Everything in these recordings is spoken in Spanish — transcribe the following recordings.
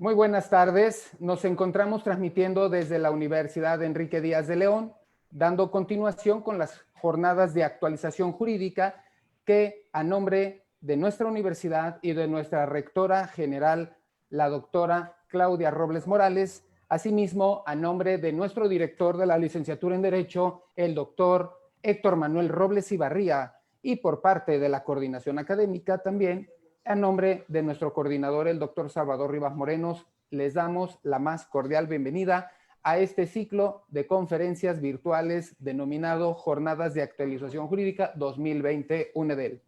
Muy buenas tardes. Nos encontramos transmitiendo desde la Universidad Enrique Díaz de León, dando continuación con las jornadas de actualización jurídica que, a nombre de nuestra universidad y de nuestra rectora general, la doctora Claudia Robles Morales, asimismo, a nombre de nuestro director de la licenciatura en Derecho, el doctor Héctor Manuel Robles Ibarría, y por parte de la coordinación académica también, a nombre de nuestro coordinador, el doctor Salvador Rivas Morenos, les damos la más cordial bienvenida a este ciclo de conferencias virtuales denominado Jornadas de Actualización Jurídica 2020 UNEDEL.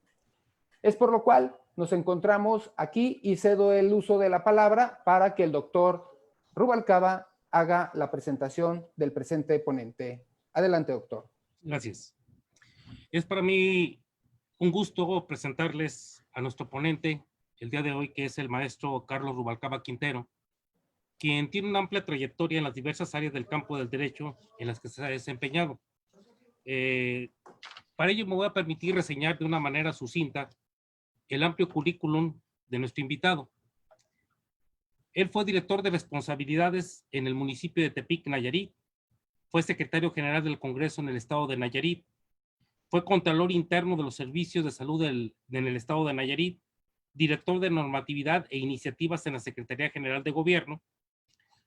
Es por lo cual nos encontramos aquí y cedo el uso de la palabra para que el doctor Rubalcaba haga la presentación del presente ponente. Adelante, doctor. Gracias. Es para mí un gusto presentarles a nuestro ponente el día de hoy, que es el maestro Carlos Rubalcaba Quintero, quien tiene una amplia trayectoria en las diversas áreas del campo del derecho en las que se ha desempeñado. Para ello me voy a permitir reseñar de una manera sucinta el amplio currículum de nuestro invitado. Él fue director de responsabilidades en el municipio de Tepic, Nayarit, fue secretario general del Congreso en el estado de Nayarit, fue contralor interno de los servicios de salud en el estado de Nayarit, director de normatividad e iniciativas en la Secretaría General de Gobierno,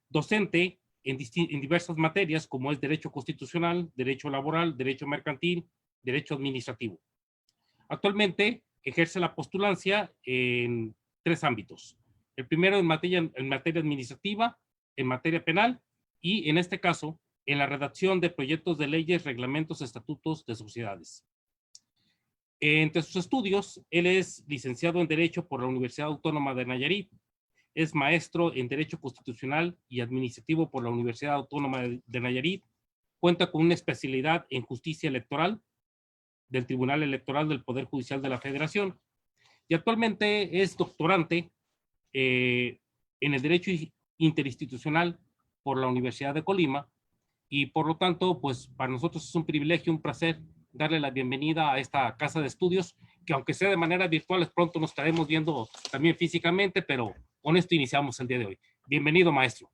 docente en diversas materias como es Derecho Constitucional, Derecho Laboral, Derecho Mercantil, Derecho Administrativo. Actualmente ejerce la postulancia en 3 ámbitos. El primero en materia administrativa, en materia penal y, en este caso, en la redacción de proyectos de leyes, reglamentos, estatutos de sociedades. Entre sus estudios, él es licenciado en Derecho por la Universidad Autónoma de Nayarit, es maestro en Derecho Constitucional y Administrativo por la Universidad Autónoma de Nayarit, cuenta con una especialidad en Justicia Electoral del Tribunal Electoral del Poder Judicial de la Federación y actualmente es doctorante en el Derecho Interinstitucional por la Universidad de Colima y por lo tanto, pues para nosotros es un privilegio, un placer darle la bienvenida a esta casa de estudios, que aunque sea de manera virtual, pronto nos estaremos viendo también físicamente, pero con esto iniciamos el día de hoy. Bienvenido, maestro.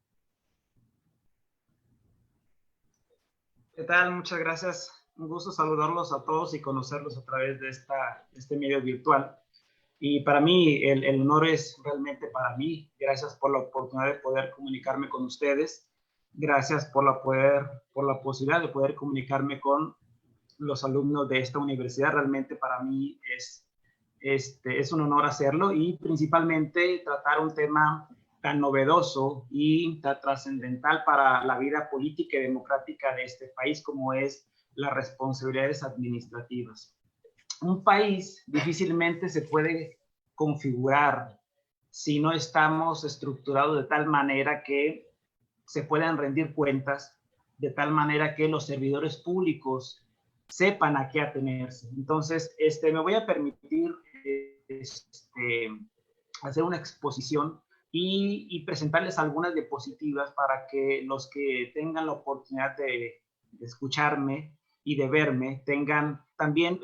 ¿Qué tal? Muchas gracias. Un gusto saludarlos a todos y conocerlos a través de este medio virtual. Y para mí, el honor es realmente para mí. Gracias por la oportunidad de poder comunicarme con ustedes. Gracias por la posibilidad de poder comunicarme con los alumnos de esta universidad. Realmente para mí es un honor hacerlo y principalmente tratar un tema tan novedoso y tan trascendental para la vida política y democrática de este país como es las responsabilidades administrativas. Un país difícilmente se puede configurar si no estamos estructurados de tal manera que se puedan rendir cuentas, de tal manera que los servidores públicos sepan a qué atenerse. Entonces, me voy a permitir hacer una exposición y presentarles algunas diapositivas para que los que tengan la oportunidad de escucharme y de verme tengan también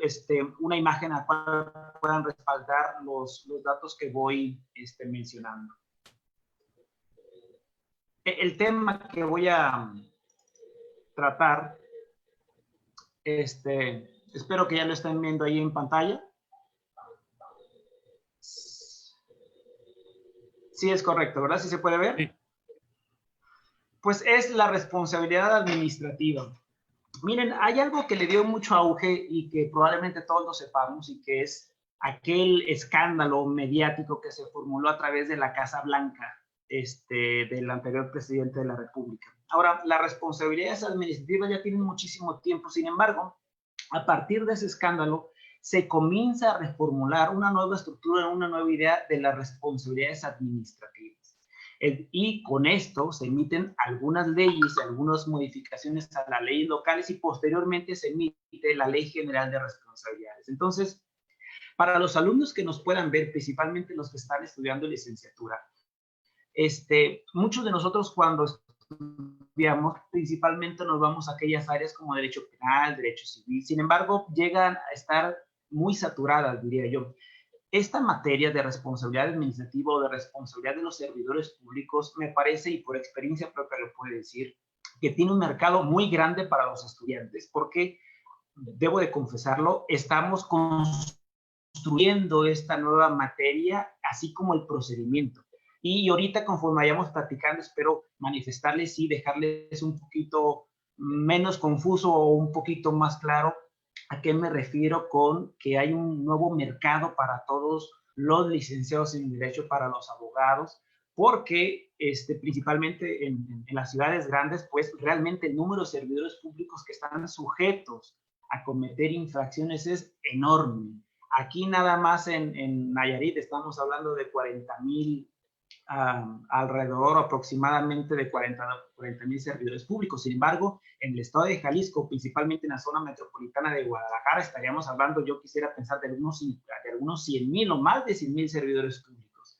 una imagen a la cual puedan respaldar los datos que voy mencionando. El tema que voy a tratar, espero que ya lo estén viendo ahí en pantalla. Sí, es correcto, ¿verdad? ¿Sí se puede ver? Sí. Pues es la responsabilidad administrativa. Miren, hay algo que le dio mucho auge y que probablemente todos lo sepamos y que es aquel escándalo mediático que se formuló a través de la Casa Blanca del anterior presidente de la República. Ahora, las responsabilidades administrativas ya tienen muchísimo tiempo, sin embargo, a partir de ese escándalo, se comienza a reformular una nueva estructura, una nueva idea de las responsabilidades administrativas. Y con esto se emiten algunas leyes, algunas modificaciones a las leyes locales y posteriormente se emite la Ley General de Responsabilidades. Entonces, para los alumnos que nos puedan ver, principalmente los que están estudiando licenciatura, muchos de nosotros cuando estudiamos, principalmente nos vamos a aquellas áreas como derecho penal, derecho civil, sin embargo, llegan a estar muy saturadas, diría yo. esta materia de responsabilidad administrativa o de responsabilidad de los servidores públicos me parece, y por experiencia propia lo puedo decir, que tiene un mercado muy grande para los estudiantes, porque, debo de confesarlo, estamos construyendo esta nueva materia, así como el procedimiento. Y ahorita, conforme vayamos platicando, espero manifestarles y dejarles un poquito menos confuso o un poquito más claro a qué me refiero con que hay un nuevo mercado para todos los licenciados en Derecho, para los abogados, porque principalmente en las ciudades grandes, pues realmente el número de servidores públicos que están sujetos a cometer infracciones es enorme. Aquí nada más en Nayarit estamos hablando de 40,000, alrededor aproximadamente de 40,000 servidores públicos. Sin embargo, en el estado de Jalisco, principalmente en la zona metropolitana de Guadalajara, estaríamos hablando, yo quisiera pensar, de algunos 100,000 o más de 100,000 servidores públicos.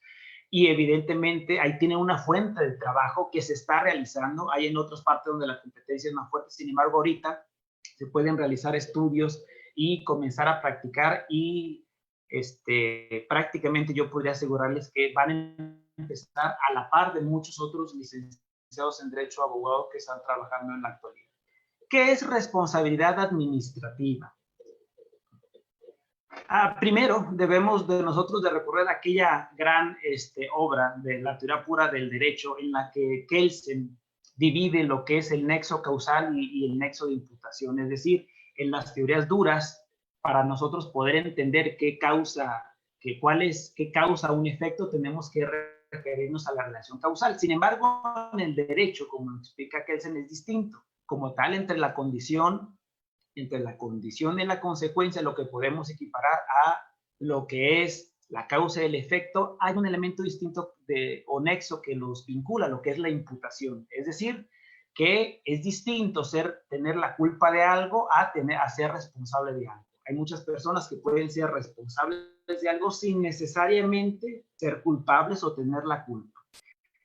Y evidentemente ahí tiene una fuente de trabajo que se está realizando. Hay en otras partes donde la competencia es más fuerte. Sin embargo, ahorita se pueden realizar estudios y comenzar a practicar, y prácticamente yo podría asegurarles que van a empezar a la par de muchos otros licenciados en Derecho, abogados que están trabajando en la actualidad. ¿Qué es responsabilidad administrativa? Primero, debemos de nosotros de recurrir a aquella gran obra de la teoría pura del derecho, en la que Kelsen divide lo que es el nexo causal y el nexo de imputación. Es decir, en las teorías duras, para nosotros poder entender qué causa un efecto, tenemos que referirnos a la relación causal. Sin embargo, en el derecho, como lo explica Kelsen, es distinto. Como tal, entre la condición y la consecuencia, lo que podemos equiparar a lo que es la causa y el efecto, hay un elemento distinto o nexo que los vincula, lo que es la imputación. Es decir, que es distinto tener la culpa de algo a ser responsable de algo. Hay muchas personas que pueden ser responsables de algo sin necesariamente ser culpables o tener la culpa.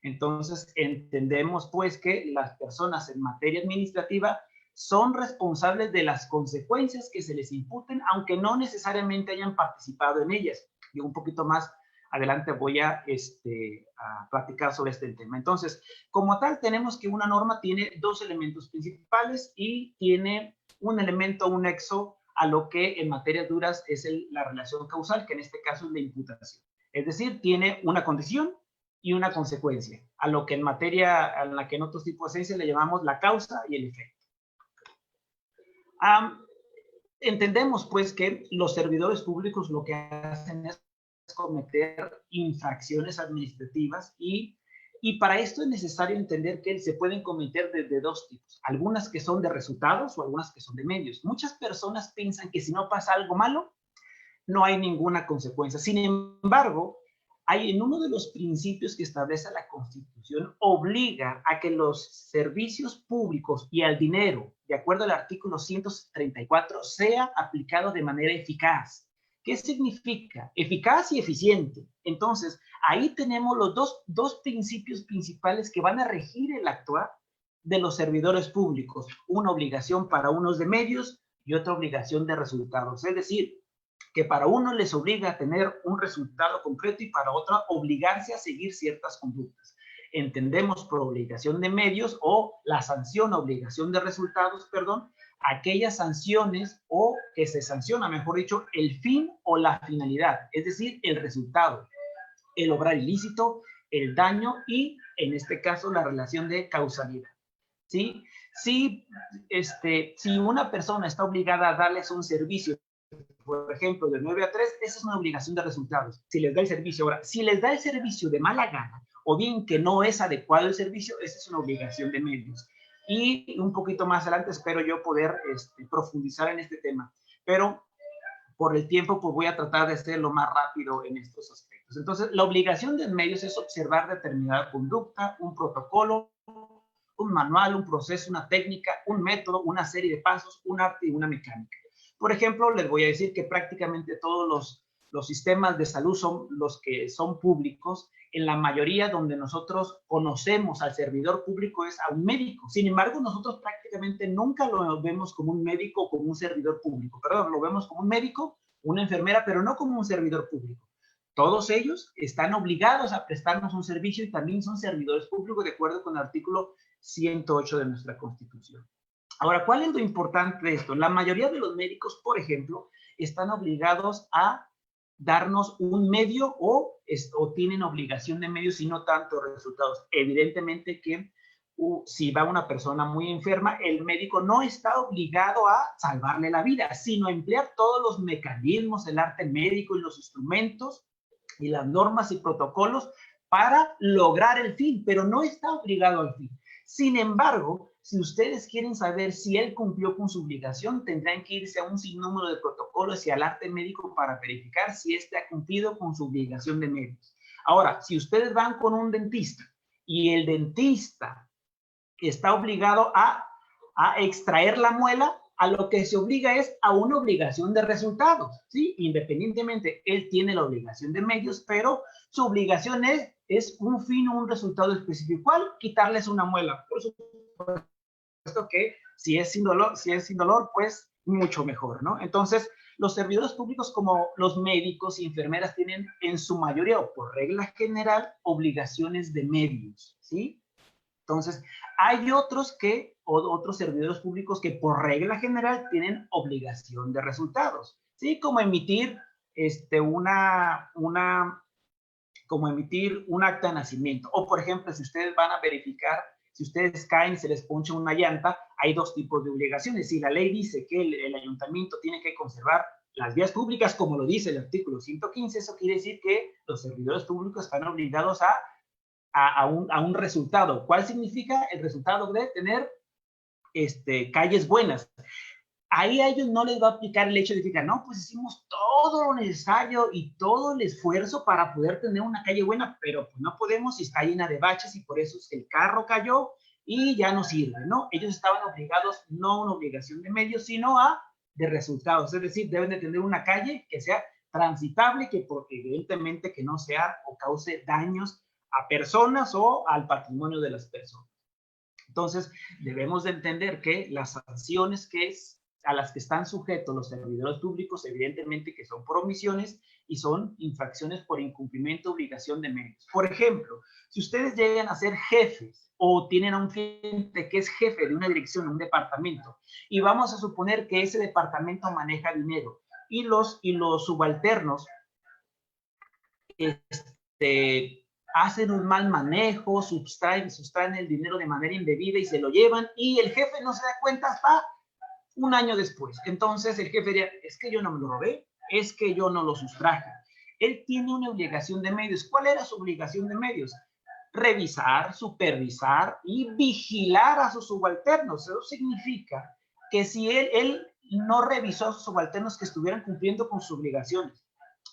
Entonces, entendemos pues que las personas en materia administrativa son responsables de las consecuencias que se les imputen, aunque no necesariamente hayan participado en ellas. Y un poquito más adelante voy a platicar sobre este tema. Entonces, como tal, tenemos que una norma tiene dos elementos principales y tiene un elemento, un nexo, a lo que en materias duras es la relación causal, que en este caso es la imputación. Es decir, tiene una condición y una consecuencia, a lo que en materia, en la que en otros tipos de ciencia le llamamos la causa y el efecto. Entendemos pues que los servidores públicos lo que hacen es cometer infracciones administrativas, y para esto es necesario entender que se pueden cometer de dos tipos, algunas que son de resultados o algunas que son de medios. Muchas personas piensan que si no pasa algo malo, no hay ninguna consecuencia. Sin embargo, en uno de los principios que establece la Constitución, obliga a que los servicios públicos y al dinero, de acuerdo al artículo 134, sea aplicado de manera eficaz. ¿Qué significa? Eficaz y eficiente. Entonces, ahí tenemos los dos principios principales que van a regir el actuar de los servidores públicos. Una obligación para unos de medios y otra obligación de resultados. Es decir, que para uno les obliga a tener un resultado concreto y para otra obligarse a seguir ciertas conductas. Entendemos por obligación de medios o la sanción, obligación de resultados, perdón, aquellas sanciones o que se sanciona, mejor dicho, el fin o la finalidad, es decir, el resultado, el obrar ilícito, el daño y, en este caso, la relación de causalidad. ¿Sí? Si una persona está obligada a darles un servicio, por ejemplo, de 9 a 3, esa es una obligación de resultados. Si les da el servicio, ahora, si les da el servicio de mala gana, o bien que no es adecuado el servicio, esa es una obligación de medios. Y un poquito más adelante espero yo poder profundizar en este tema. Pero por el tiempo, pues voy a tratar de hacerlo más rápido en estos aspectos. Entonces, la obligación de medios es observar determinada conducta, un protocolo, un manual, un proceso, una técnica, un método, una serie de pasos, un arte y una mecánica. Por ejemplo, les voy a decir que prácticamente todos los sistemas de salud son los que son públicos. En la mayoría donde nosotros conocemos al servidor público es a un médico. Sin embargo, nosotros prácticamente nunca lo vemos como un médico o como un servidor público. Perdón, lo vemos como un médico, una enfermera, pero no como un servidor público. Todos ellos están obligados a prestarnos un servicio y también son servidores públicos de acuerdo con el artículo 108 de nuestra Constitución. Ahora, ¿cuál es lo importante de esto? La mayoría de los médicos, por ejemplo, están obligados a darnos un medio o tienen obligación de medios y no tanto resultados. Evidentemente que si va una persona muy enferma, el médico no está obligado a salvarle la vida, sino a emplear todos los mecanismos, el arte médico y los instrumentos y las normas y protocolos para lograr el fin, pero no está obligado al fin. Sin embargo, si ustedes quieren saber si él cumplió con su obligación, tendrán que irse a un sinnúmero de protocolos y al arte médico para verificar si éste ha cumplido con su obligación de medios. Ahora, si ustedes van con un dentista y el dentista está obligado a extraer la muela, a lo que se obliga es a una obligación de resultados, ¿sí? Independientemente, él tiene la obligación de medios, pero su obligación es un fin o un resultado específico. ¿Cuál? Quitarles una muela. Por supuesto que si es sin dolor, pues mucho mejor, ¿no? Entonces, los servidores públicos como los médicos y enfermeras tienen en su mayoría o por regla general obligaciones de medios, ¿sí? Entonces, hay otros servidores públicos que por regla general tienen obligación de resultados, ¿sí? Como emitir como emitir un acta de nacimiento. O, por ejemplo, si ustedes van a verificar, si ustedes caen y se les poncha una llanta, hay dos tipos de obligaciones. Si la ley dice que el ayuntamiento tiene que conservar las vías públicas, como lo dice el artículo 115, eso quiere decir que los servidores públicos están obligados a un resultado. ¿Cuál significa el resultado de tener calles buenas? Ahí a ellos no les va a aplicar el hecho de decir, no, pues hicimos todo lo necesario y todo el esfuerzo para poder tener una calle buena, pero pues no podemos si está llena de baches y por eso es que el carro cayó y ya no sirve, ¿no? Ellos estaban obligados, no a una obligación de medios, sino de resultados. Es decir, deben de tener una calle que sea transitable, porque evidentemente que no sea o cause daños a personas o al patrimonio de las personas. Entonces, debemos de entender que las sanciones a las que están sujetos los servidores públicos, evidentemente que son por omisiones y son infracciones por incumplimiento de obligación de medios. Por ejemplo, si ustedes llegan a ser jefes o tienen a un cliente que es jefe de una dirección, un departamento, y vamos a suponer que ese departamento maneja dinero y los subalternos hacen un mal manejo, sustraen el dinero de manera indebida y se lo llevan y el jefe no se da cuenta hasta un año después. Entonces el jefe diría, es que yo no me lo robé, es que yo no lo sustraje. Él tiene una obligación de medios. ¿Cuál era su obligación de medios? Revisar, supervisar y vigilar a sus subalternos. Eso significa que si él no revisó a sus subalternos que estuvieran cumpliendo con sus obligaciones,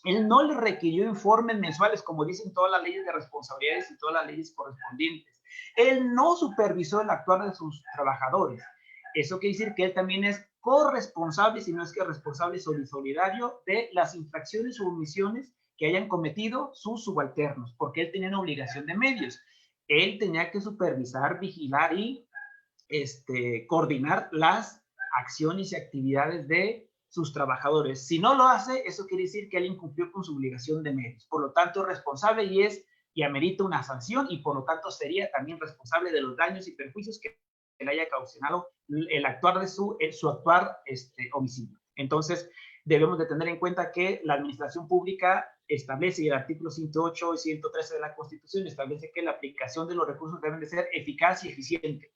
él no le requirió informes mensuales, como dicen todas las leyes de responsabilidades y todas las leyes correspondientes. Él no supervisó el actuar de sus trabajadores. Eso quiere decir que él también es corresponsable, si no es que responsable y solidario de las infracciones o omisiones que hayan cometido sus subalternos, porque él tenía una obligación de medios. Él tenía que supervisar, vigilar y coordinar las acciones y actividades de sus trabajadores. Si no lo hace, eso quiere decir que él incumplió con su obligación de medios. Por lo tanto, es responsable y amerita una sanción y por lo tanto sería también responsable de los daños y perjuicios que le haya causado el actuar de su actuar homicidio. Entonces, debemos de tener en cuenta que la administración pública establece, y el artículo 108 y 113 de la Constitución establece que la aplicación de los recursos deben de ser eficaz y eficiente.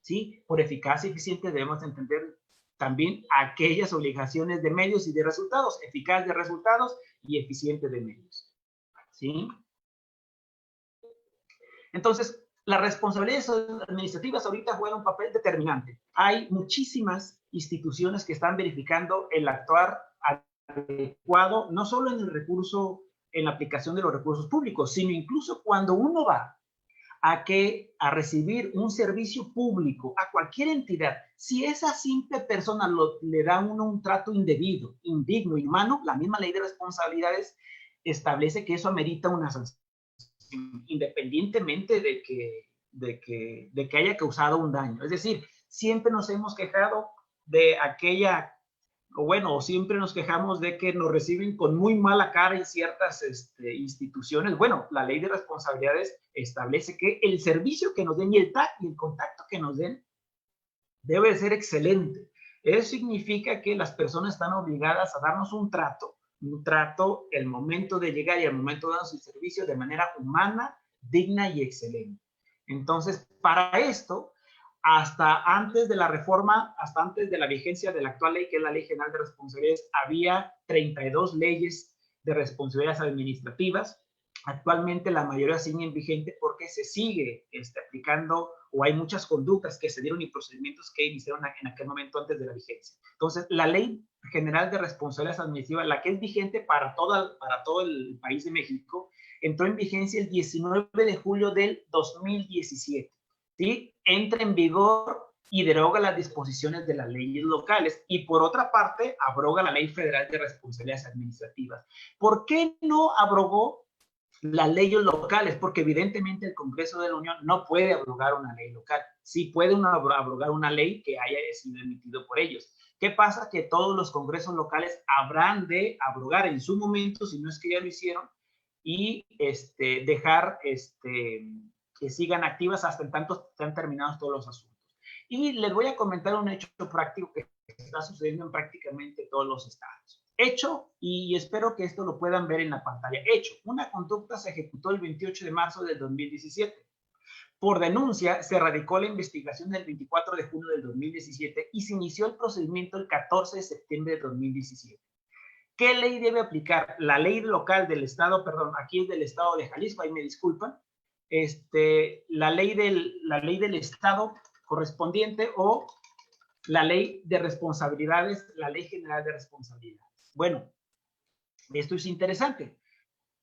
¿Sí? Por eficaz y eficiente debemos entender también aquellas obligaciones de medios y de resultados, eficaz de resultados y eficiente de medios. ¿Sí? Entonces, las responsabilidades administrativas ahorita juegan un papel determinante. Hay muchísimas instituciones que están verificando el actuar adecuado, no solo en el recurso, en la aplicación de los recursos públicos, sino incluso cuando uno va a recibir un servicio público a cualquier entidad, si esa simple persona le da a uno un trato indebido, indigno, inhumano, la misma ley de responsabilidades establece que eso amerita una sanción, independientemente de que haya causado un daño. Es decir, siempre nos hemos quejado de aquella o bueno, siempre nos quejamos de que nos reciben con muy mala cara en ciertas instituciones. Bueno, la ley de responsabilidades establece que el servicio que nos den y el contacto que nos den debe ser excelente. Eso significa que las personas están obligadas a darnos un trato el momento de llegar y el momento de darnos el servicio de manera humana, digna y excelente. Entonces, para esto, hasta antes de la reforma, hasta antes de la vigencia de la actual ley, que es la Ley General de Responsabilidades, había 32 leyes de responsabilidades administrativas. Actualmente la mayoría siguen vigente porque se sigue aplicando, o hay muchas conductas que se dieron y procedimientos que iniciaron en aquel momento antes de la vigencia. Entonces, la Ley General de Responsabilidades Administrativas, la que es vigente para todo el país de México, entró en vigencia el 19 de julio del 2017. ¿Sí? Entra en vigor y deroga las disposiciones de las leyes locales y por otra parte abroga la Ley Federal de Responsabilidades Administrativas. ¿Por qué no abrogó las leyes locales? Porque evidentemente el Congreso de la Unión no puede abrogar una ley local. Sí puede abrogar una ley que haya sido emitido por ellos. ¿Qué pasa? Que todos los congresos locales habrán de abrogar en su momento, si no es que ya lo hicieron, y dejar que sigan activas hasta en tanto sean terminados todos los asuntos. Y les voy a comentar un hecho práctico que está sucediendo en prácticamente todos los estados. Hecho, y espero que esto lo puedan ver en la pantalla. Hecho, una conducta se ejecutó el 28 de marzo del 2017. Por denuncia, se radicó la investigación el 24 de junio del 2017 y se inició el procedimiento el 14 de septiembre de 2017. ¿Qué ley debe aplicar? La ley local del estado, perdón, aquí es del estado de Jalisco, ahí me disculpan, la ley del estado correspondiente o la ley de responsabilidades, la Ley General de Responsabilidades. Bueno, esto es interesante.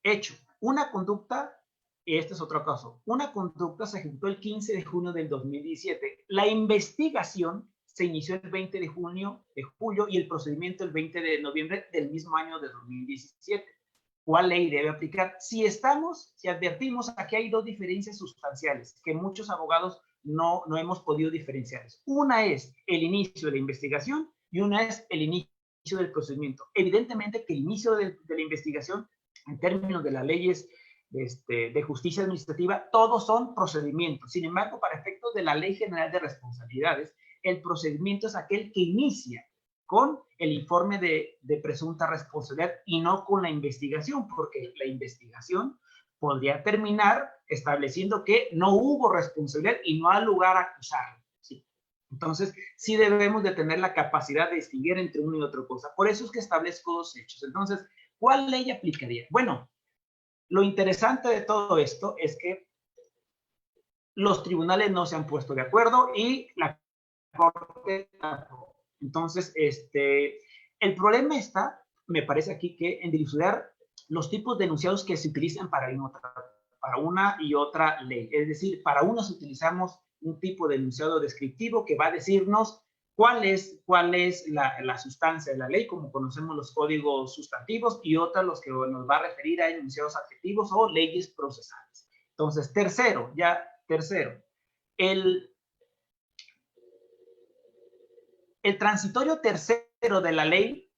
Hecho, una conducta, este es otro caso, una conducta se ejecutó el 15 de junio del 2017. La investigación se inició el 20 de julio y el procedimiento el 20 de noviembre del mismo año de 2017. ¿Cuál ley debe aplicar? Si advertimos, aquí hay dos diferencias sustanciales que muchos abogados no hemos podido diferenciar. Una es el inicio de la investigación y una es el inicio del procedimiento. Evidentemente que el inicio de la investigación, en términos de las leyes de justicia administrativa, todos son procedimientos. Sin embargo, para efectos de la Ley General de Responsabilidades, el procedimiento es aquel que inicia con el informe de presunta responsabilidad y no con la investigación, porque la investigación podría terminar estableciendo que no hubo responsabilidad y no hay lugar a acusar. ¿Sí? Entonces, sí debemos de tener la capacidad de distinguir entre una y otra cosa. Por eso es que establezco dos hechos. Entonces, ¿cuál ley aplicaría? Bueno, lo interesante de todo esto es que los tribunales no se han puesto de acuerdo y la Corte tampoco. Entonces, el problema está, me parece aquí, que en dilucidar los tipos de enunciados que se utilizan para una y otra ley. Es decir, para unos utilizamos un tipo de enunciado descriptivo que va a decirnos cuál es la sustancia de la ley, como conocemos los códigos sustantivos, y otra los que nos va a referir a enunciados adjetivos o leyes procesales. Entonces, tercero, el transitorio tercero de la Ley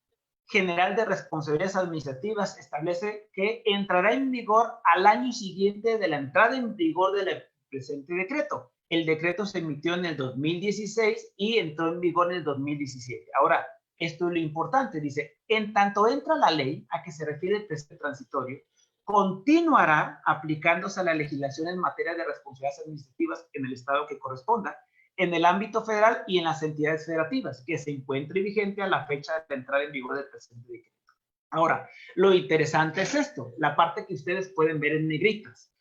General de Responsabilidades Administrativas establece que entrará en vigor al año siguiente de la entrada en vigor del presente decreto. El decreto se emitió en el 2016 y entró en vigor en el 2017. Ahora, esto es lo importante, dice, en tanto entra la ley a que se refiere el presente transitorio, continuará aplicándose a la legislación en materia de responsabilidades administrativas en el estado que corresponda, en el ámbito federal y en las entidades federativas, que se encuentre vigente a la fecha de entrada en vigor del presente decreto. Ahora, lo interesante es esto, la parte que ustedes pueden ver en negritas.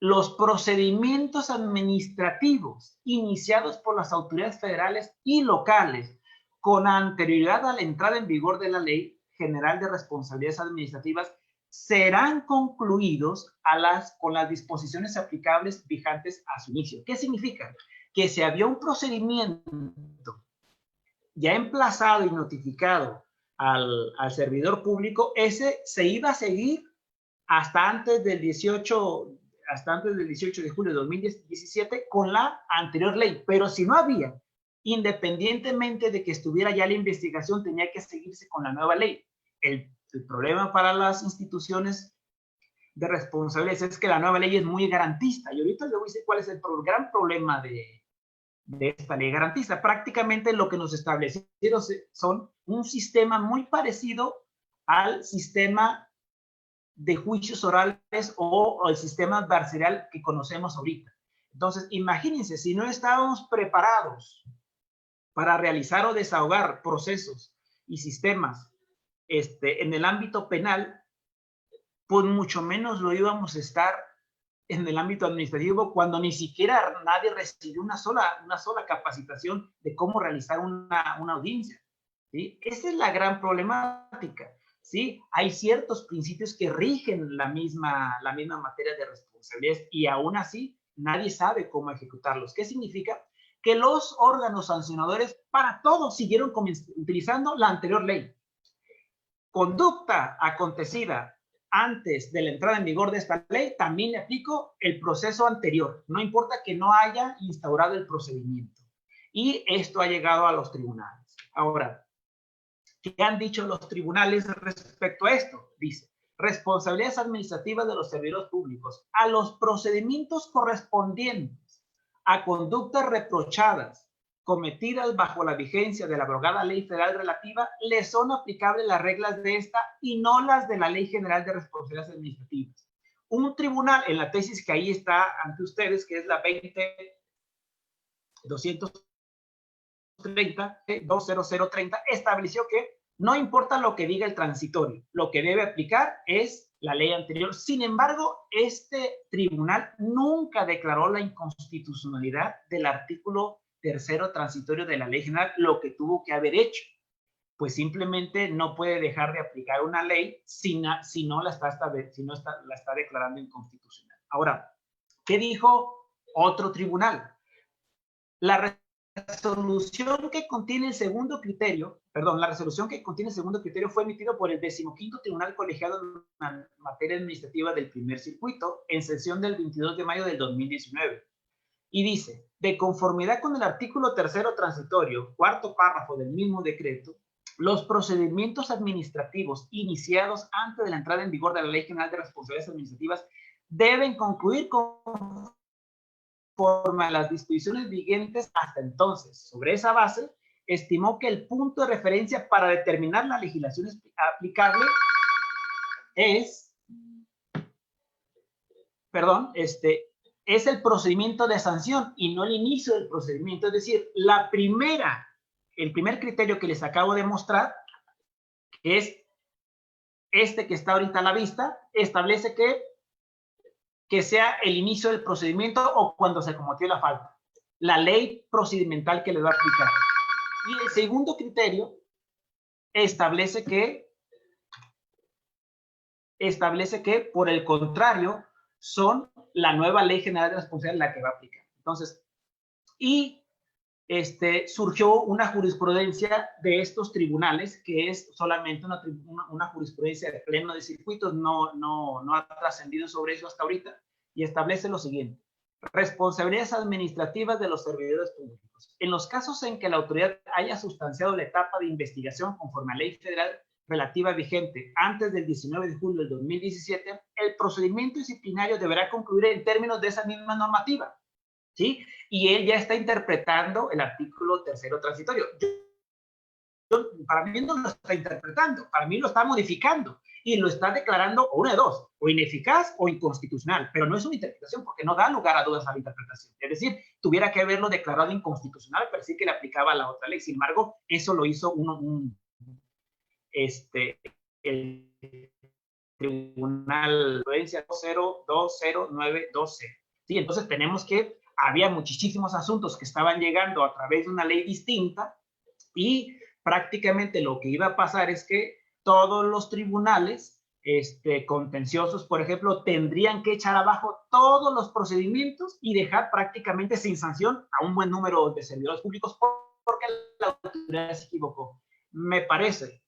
Los procedimientos administrativos iniciados por las autoridades federales y locales con anterioridad a la entrada en vigor de la Ley General de Responsabilidades Administrativas serán concluidos con las disposiciones aplicables vigantes a su inicio. ¿Qué significa? Que si había un procedimiento ya emplazado y notificado al servidor público, ese se iba a seguir hasta antes del 18 de julio de 2017 con la anterior ley. Pero si no había independientemente de que estuviera ya la investigación, tenía que seguirse con la nueva ley. El problema para las instituciones de responsabilidades es que la nueva ley es muy garantista, y ahorita le voy a decir cuál es el gran problema de esta ley garantista. Prácticamente lo que nos establecieron son un sistema muy parecido al sistema de juicios orales o el sistema adversarial que conocemos ahorita. Entonces, imagínense, si no estábamos preparados para realizar o desahogar procesos y sistemas en el ámbito penal, pues mucho menos lo íbamos a estar en el ámbito administrativo, cuando ni siquiera nadie recibió una sola capacitación de cómo realizar una audiencia, ¿sí? Esa es la gran problemática, ¿sí? Hay ciertos principios que rigen la misma materia de responsabilidades, y aún así nadie sabe cómo ejecutarlos. ¿Qué significa? Que los órganos sancionadores para todo siguieron utilizando la anterior ley. Conducta acontecida antes de la entrada en vigor de esta ley, también le aplico el proceso anterior, no importa que no haya instaurado el procedimiento. Y esto ha llegado a los tribunales. Ahora, ¿qué han dicho los tribunales respecto a esto? Dice, responsabilidades administrativas de los servidores públicos a los procedimientos correspondientes a conductas reprochadas cometidas bajo la vigencia de la abrogada ley federal relativa, le son aplicables las reglas de esta y no las de la Ley General de Responsabilidades Administrativas. Un tribunal, en la tesis que ahí está ante ustedes, que es la 20.230, estableció que no importa lo que diga el transitorio, lo que debe aplicar es la ley anterior. Sin embargo, este tribunal nunca declaró la inconstitucionalidad del artículo tercero transitorio de la ley general, lo que tuvo que haber hecho, pues simplemente no puede dejar de aplicar una ley si no la está declarando inconstitucional. Ahora, ¿qué dijo otro tribunal? La resolución que contiene el segundo criterio fue emitido por el 15º Tribunal Colegiado en materia administrativa del primer circuito en sesión del 22 de mayo del 2019. Y dice, de conformidad con el artículo tercero transitorio, cuarto párrafo del mismo decreto, los procedimientos administrativos iniciados antes de la entrada en vigor de la Ley General de Responsabilidades Administrativas deben concluir conforme a las disposiciones vigentes hasta entonces. Sobre esa base, estimó que el punto de referencia para determinar la legislación aplicable es el procedimiento de sanción y no el inicio del procedimiento. Es decir, el primer criterio que les acabo de mostrar, que es este que está ahorita a la vista, establece que sea el inicio del procedimiento o cuando se cometió la falta. La ley procedimental que le va a aplicar. Y el segundo criterio establece que, por el contrario, son la nueva Ley General de Responsabilidad la que va a aplicar. Entonces, surgió una jurisprudencia de estos tribunales, que es solamente una jurisprudencia de pleno de circuitos, no ha trascendido sobre eso hasta ahorita, y establece lo siguiente: responsabilidades administrativas de los servidores públicos. En los casos en que la autoridad haya sustanciado la etapa de investigación conforme a ley federal relativa vigente antes del 19 de julio del 2017, el procedimiento disciplinario deberá concluir en términos de esa misma normativa, ¿sí? Y él ya está interpretando el artículo tercero transitorio. Para mí no lo está interpretando, para mí lo está modificando y lo está declarando una de dos, o ineficaz o inconstitucional, pero no es una interpretación porque no da lugar a dudas a la interpretación. Es decir, tuviera que haberlo declarado inconstitucional, pero sí que le aplicaba a la otra ley. Sin embargo, eso lo hizo el Tribunal 2020912. Sí, entonces tenemos que había muchísimos asuntos que estaban llegando a través de una ley distinta, y prácticamente lo que iba a pasar es que todos los tribunales contenciosos, por ejemplo, tendrían que echar abajo todos los procedimientos y dejar prácticamente sin sanción a un buen número de servidores públicos porque la autoridad se equivocó. Me parece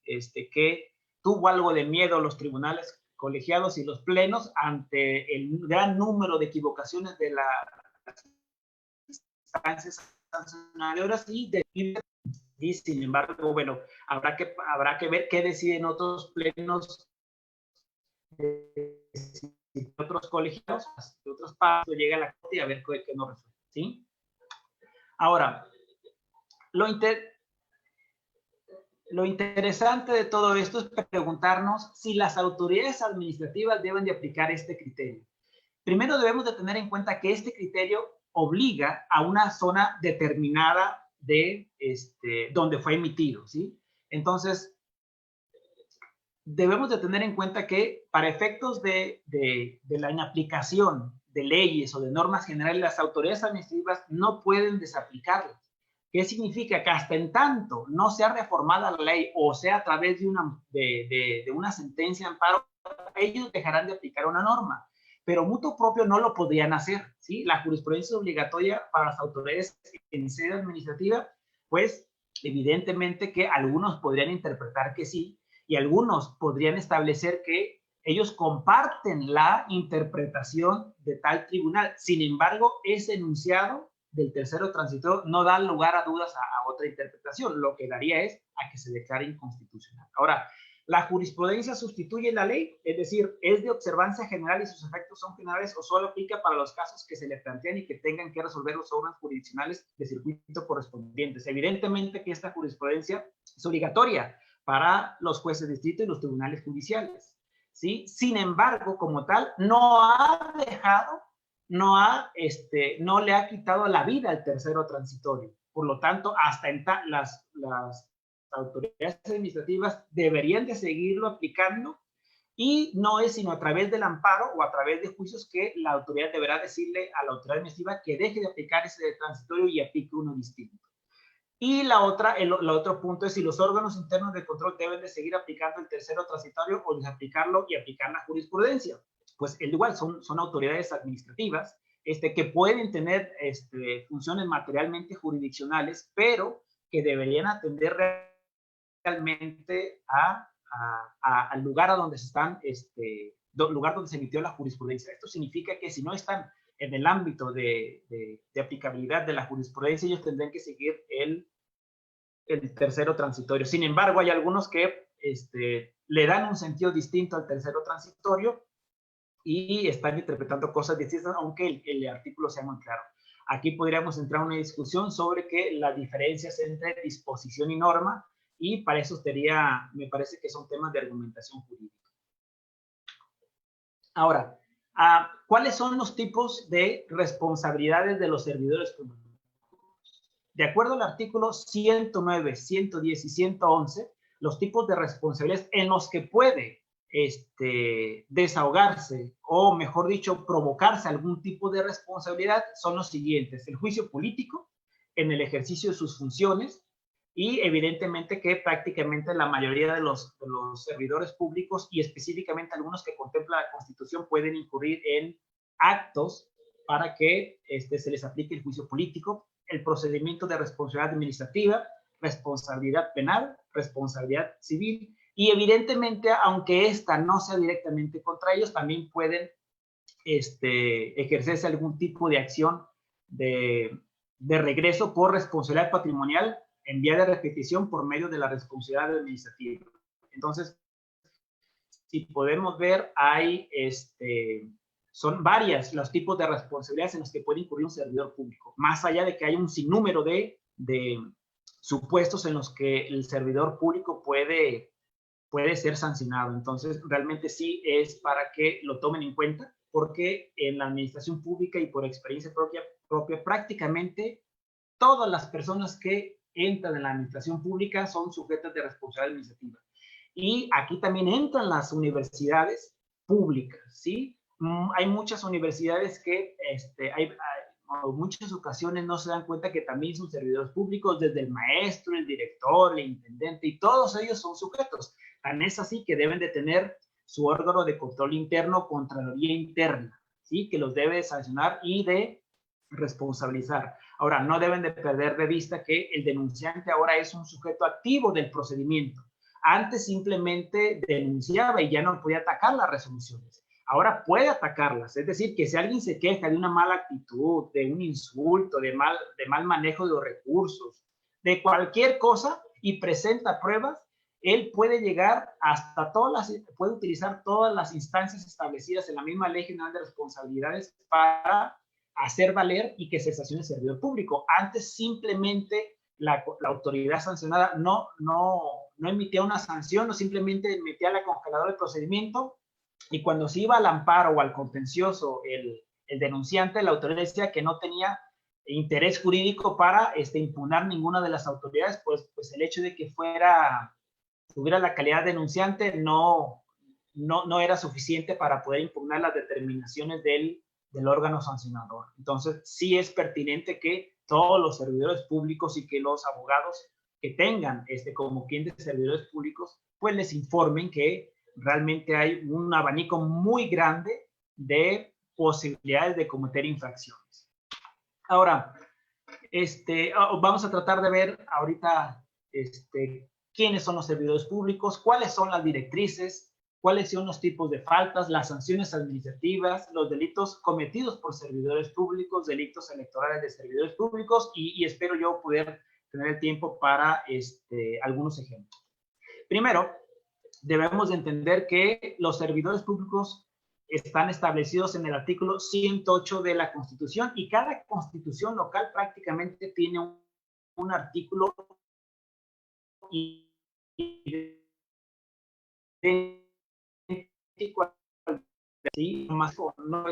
que tuvo algo de miedo los tribunales colegiados y los plenos ante el gran número de equivocaciones de las instancias sancionadoras y sin embargo, bueno, habrá que ver qué deciden otros plenos de otros colegiados, de otros pasos, llega a la corte y a ver qué no resuelve, ¿sí? Ahora, lo interesante de todo esto es preguntarnos si las autoridades administrativas deben de aplicar este criterio. Primero debemos de tener en cuenta que este criterio obliga a una zona determinada de donde fue emitido, ¿sí? Entonces, debemos de tener en cuenta que para efectos de la inaplicación de leyes o de normas generales, las autoridades administrativas no pueden desaplicarlas. ¿Qué significa? Que hasta en tanto no sea reformada la ley o sea a través de una sentencia de amparo, ellos dejarán de aplicar una norma, pero mutuo propio no lo podrían hacer, ¿sí? La jurisprudencia es obligatoria para las autoridades en sede administrativa, pues evidentemente que algunos podrían interpretar que sí, y algunos podrían establecer que ellos comparten la interpretación de tal tribunal. Sin embargo, ese enunciado del tercero transitorio no da lugar a dudas a otra interpretación. Lo que daría es a que se declare inconstitucional. Ahora, la jurisprudencia sustituye la ley, es decir, es de observancia general y sus efectos son generales o solo aplica para los casos que se le plantean y que tengan que resolver los órganos jurisdiccionales de circuito correspondientes. Evidentemente que esta jurisprudencia es obligatoria para los jueces de distrito y los tribunales judiciales, ¿sí? Sin embargo, como tal, no le ha quitado la vida al tercero transitorio. Por lo tanto, hasta las autoridades administrativas deberían de seguirlo aplicando y no es sino a través del amparo o a través de juicios que la autoridad deberá decirle a la autoridad administrativa que deje de aplicar ese transitorio y aplique uno distinto. Y el otro punto es si los órganos internos de control deben de seguir aplicando el tercero transitorio o desaplicarlo y aplicar la jurisprudencia. Pues igual son autoridades administrativas que pueden tener funciones materialmente jurisdiccionales, pero que deberían atender realmente al lugar a donde lugar donde se emitió la jurisprudencia. Esto significa que si no están en el ámbito de aplicabilidad de la jurisprudencia, ellos tendrán que seguir el tercero transitorio. Sin embargo, hay algunos que le dan un sentido distinto al tercero transitorio y están interpretando cosas distintas, aunque el artículo sea muy claro. Aquí podríamos entrar en una discusión sobre que las diferencias entre disposición y norma, y para eso me parece que son temas de argumentación jurídica. Ahora, ¿cuáles son los tipos de responsabilidades de los servidores públicos? De acuerdo al artículo 109, 110 y 111, los tipos de responsabilidades en los que puede desahogarse o, mejor dicho, provocarse algún tipo de responsabilidad son los siguientes: el juicio político en el ejercicio de sus funciones, y evidentemente que prácticamente la mayoría de los servidores públicos y específicamente algunos que contempla la Constitución pueden incurrir en actos para que se les aplique el juicio político, el procedimiento de responsabilidad administrativa, responsabilidad penal, responsabilidad civil, y evidentemente, aunque esta no sea directamente contra ellos, también pueden ejercerse algún tipo de acción de regreso por responsabilidad patrimonial en vía de repetición por medio de la responsabilidad administrativa. Entonces, si podemos ver, son varias los tipos de responsabilidades en los que puede incurrir un servidor público, más allá de que hay un sinnúmero de supuestos en los que el servidor público puede ser sancionado. Entonces, realmente sí es para que lo tomen en cuenta, porque en la administración pública y por experiencia propia prácticamente todas las personas que entran en la administración pública son sujetas de responsabilidad administrativa. Y aquí también entran las universidades públicas, ¿sí? Hay muchas universidades que en muchas ocasiones no se dan cuenta que también son servidores públicos, desde el maestro, el director, el intendente, y todos ellos son sujetos. Tan es así que deben de tener su órgano de control interno, Contraloría Interna, ¿sí? Que los debe sancionar y de responsabilizar. Ahora, no deben de perder de vista que el denunciante ahora es un sujeto activo del procedimiento. Antes simplemente denunciaba y ya no podía atacar las resoluciones. ahora puede atacarlas. Es decir, que si alguien se queja de una mala actitud, de un insulto, de mal manejo de los recursos, de cualquier cosa y presenta pruebas, él puede llegar hasta puede utilizar todas las instancias establecidas en la misma Ley General de Responsabilidades para hacer valer y que se sancione el servidor público. Antes simplemente la autoridad sancionada no emitía una sanción, o simplemente emitía la congeladora del procedimiento, y cuando se iba al amparo o al contencioso el denunciante, la autoridad decía que no tenía interés jurídico para impugnar ninguna de las autoridades, pues el hecho de que tuviera la calidad de denunciante no era suficiente para poder impugnar las determinaciones del órgano sancionador. Entonces, sí es pertinente que todos los servidores públicos y que los abogados que tengan como clientes de servidores públicos, pues les informen que realmente hay un abanico muy grande de posibilidades de cometer infracciones. Ahora, vamos a tratar de ver ahorita quiénes son los servidores públicos, cuáles son las directrices, cuáles son los tipos de faltas, las sanciones administrativas, los delitos cometidos por servidores públicos, delitos electorales de servidores públicos, y espero yo poder tener el tiempo para algunos ejemplos. Primero, debemos de entender que los servidores públicos están establecidos en el artículo 108 de la Constitución, y cada constitución local prácticamente tiene un artículo idéntico, ¿sí? No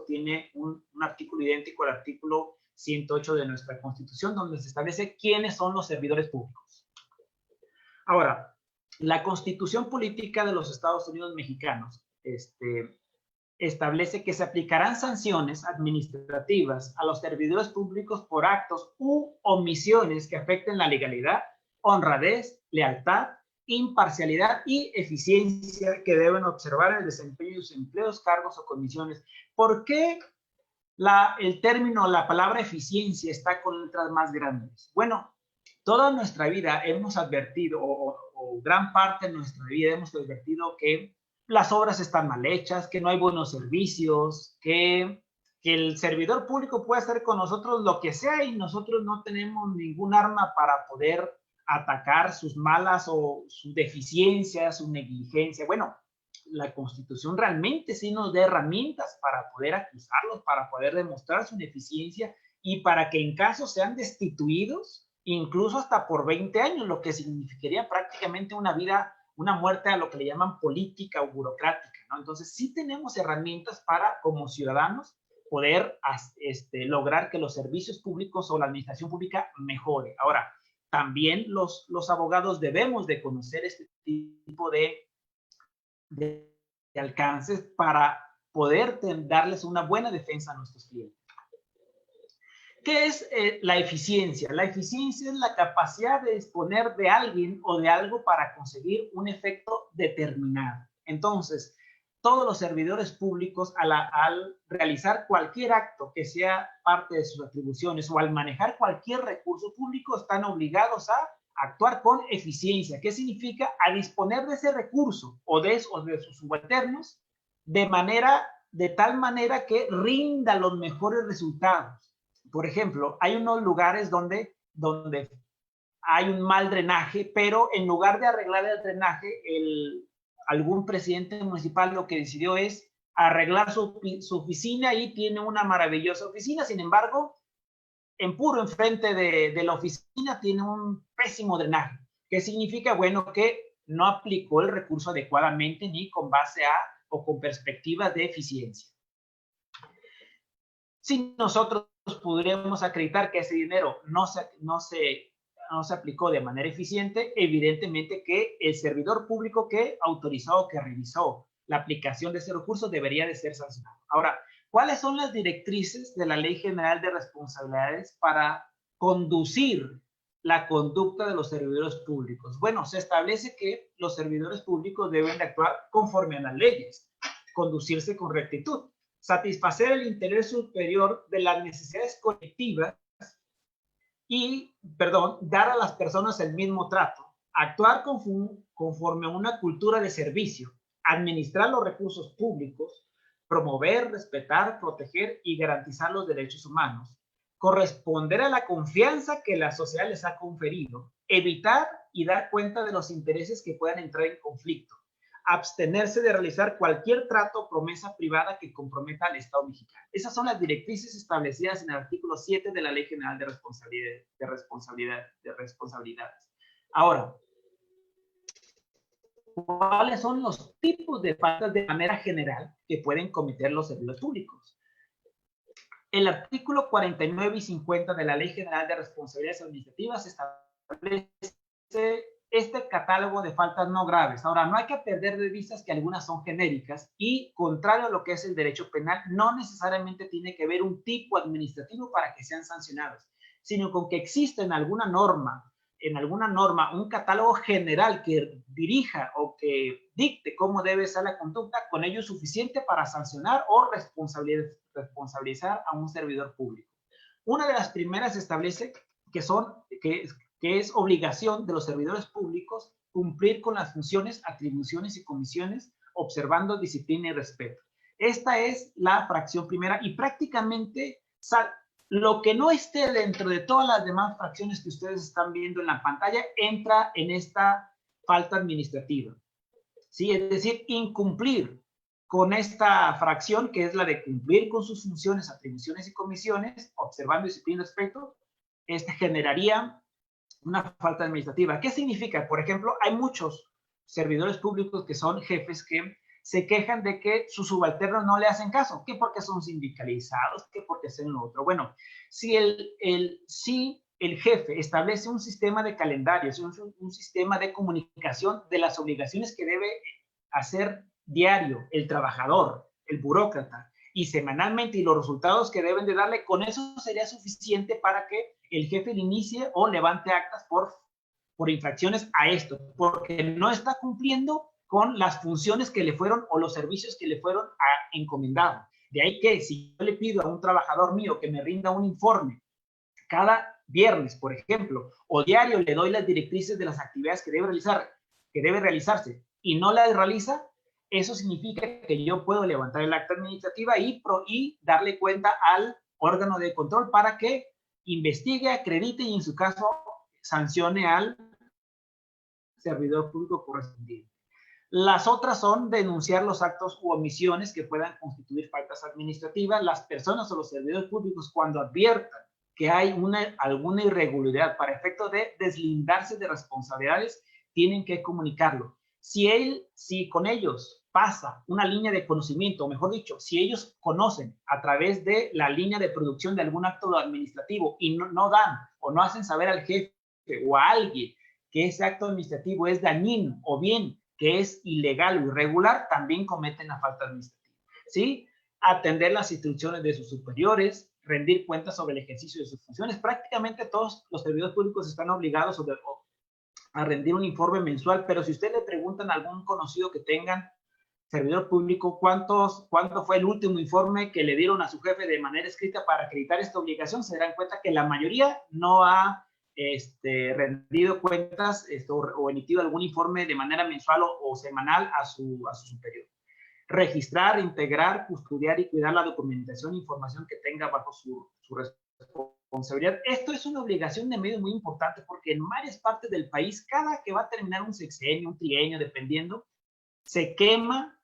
tiene un artículo idéntico al artículo 108 de nuestra Constitución, donde se establece quiénes son los servidores públicos. Ahora, la Constitución Política de los Estados Unidos Mexicanos establece que se aplicarán sanciones administrativas a los servidores públicos por actos u omisiones que afecten la legalidad, honradez, lealtad, imparcialidad y eficiencia que deben observar en el desempeño de sus empleos, cargos o comisiones. ¿Por qué el término, la palabra eficiencia está con letras más grandes? Bueno, toda nuestra vida hemos advertido, o gran parte de nuestra vida hemos advertido que las obras están mal hechas, que no hay buenos servicios, que el servidor público puede hacer con nosotros lo que sea y nosotros no tenemos ningún arma para poder atacar sus malas o su deficiencia, su negligencia. Bueno, la Constitución realmente sí nos da herramientas para poder acusarlos, para poder demostrar su ineficiencia y para que en caso sean destituidos, incluso hasta por 20 años, lo que significaría prácticamente una muerte a lo que le llaman política o burocrática, ¿no? Entonces, sí tenemos herramientas para, como ciudadanos, poder lograr que los servicios públicos o la administración pública mejore. Ahora, también los abogados debemos de conocer este tipo de alcances para poder darles una buena defensa a nuestros clientes. ¿Qué es la eficiencia? La eficiencia es la capacidad de disponer de alguien o de algo para conseguir un efecto determinado. Entonces, todos los servidores públicos al realizar cualquier acto que sea parte de sus atribuciones o al manejar cualquier recurso público están obligados a actuar con eficiencia. ¿Qué significa? A disponer de ese recurso o de sus subalternos de tal manera que rinda los mejores resultados. Por ejemplo, hay unos lugares donde hay un mal drenaje, pero en lugar de arreglar el drenaje, algún presidente municipal lo que decidió es arreglar su oficina y tiene una maravillosa oficina. Sin embargo, enfrente de la oficina tiene un pésimo drenaje. ¿Qué significa? Bueno, que no aplicó el recurso adecuadamente ni con base o con perspectivas de eficiencia. Si nosotros podríamos acreditar que ese dinero no se aplicó de manera eficiente, evidentemente que el servidor público que autorizó o que revisó la aplicación de ese recurso debería de ser sancionado. Ahora, ¿cuáles son las directrices de la Ley General de Responsabilidades para conducir la conducta de los servidores públicos? Bueno, se establece que los servidores públicos deben de actuar conforme a las leyes, conducirse con rectitud, satisfacer el interés superior de las necesidades colectivas dar a las personas el mismo trato, actuar conforme a una cultura de servicio, administrar los recursos públicos, promover, respetar, proteger y garantizar los derechos humanos, corresponder a la confianza que la sociedad les ha conferido, evitar y dar cuenta de los intereses que puedan entrar en conflicto, abstenerse de realizar cualquier trato o promesa privada que comprometa al Estado mexicano. Esas son las directrices establecidas en el artículo 7 de la Ley General de Responsabilidades. Ahora, ¿cuáles son los tipos de faltas de manera general que pueden cometer los servidores públicos? El artículo 49 y 50 de la Ley General de Responsabilidades Administrativas establece este catálogo de faltas no graves. Ahora, no hay que perder de vista que algunas son genéricas y, contrario a lo que es el derecho penal, no necesariamente tiene que haber un tipo administrativo para que sean sancionados, sino con que exista en alguna norma, un catálogo general que dirija o que dicte cómo debe ser la conducta, con ello es suficiente para sancionar o responsabilizar a un servidor público. Una de las primeras establece que es obligación de los servidores públicos cumplir con las funciones, atribuciones y comisiones, observando disciplina y respeto. Esta es la fracción primera y prácticamente lo que no esté dentro de todas las demás fracciones que ustedes están viendo en la pantalla entra en esta falta administrativa. ¿Sí? Es decir, incumplir con esta fracción, que es la de cumplir con sus funciones, atribuciones y comisiones, observando disciplina y respeto, generaría una falta administrativa. ¿Qué significa? Por ejemplo, hay muchos servidores públicos que son jefes que se quejan de que sus subalternos no le hacen caso, que porque son sindicalizados, que porque hacen lo otro. Bueno, si el jefe establece un sistema de calendarios, un sistema de comunicación de las obligaciones que debe hacer diario el trabajador, el burócrata, y semanalmente, y los resultados que deben de darle, con eso sería suficiente para que el jefe le inicie o levante actas por infracciones a esto, porque no está cumpliendo con las funciones que le fueron o los servicios que le fueron encomendados. De ahí que si yo le pido a un trabajador mío que me rinda un informe cada viernes, por ejemplo, o diario le doy las directrices de las actividades que debe realizarse y no las realiza, eso significa que yo puedo levantar el acta administrativa y darle cuenta al órgano de control para que investigue, acredite y en su caso sancione al servidor público correspondiente. Las otras son denunciar los actos u omisiones que puedan constituir faltas administrativas. Las personas o los servidores públicos, cuando adviertan que hay alguna irregularidad para efecto de deslindarse de responsabilidades, tienen que comunicarlo. Si con ellos pasa una línea de conocimiento, o mejor dicho, si ellos conocen a través de la línea de producción de algún acto administrativo y no dan o no hacen saber al jefe o a alguien que ese acto administrativo es dañino o bien que es ilegal o irregular, también cometen la falta administrativa. ¿Sí? Atender las instrucciones de sus superiores, rendir cuentas sobre el ejercicio de sus funciones. Prácticamente todos los servidores públicos están obligados a rendir un informe mensual, pero si usted le preguntan a algún conocido que tengan servidor público cuánto fue el último informe que le dieron a su jefe de manera escrita para acreditar esta obligación, se darán cuenta que la mayoría no ha rendido cuentas o emitido algún informe de manera mensual o semanal a su superior. Registrar, integrar, custodiar y cuidar la documentación e información que tenga bajo su responsabilidad. Esto es una obligación de medios muy importante porque en varias partes del país, cada que va a terminar un sexenio, un trienio, dependiendo, se quema,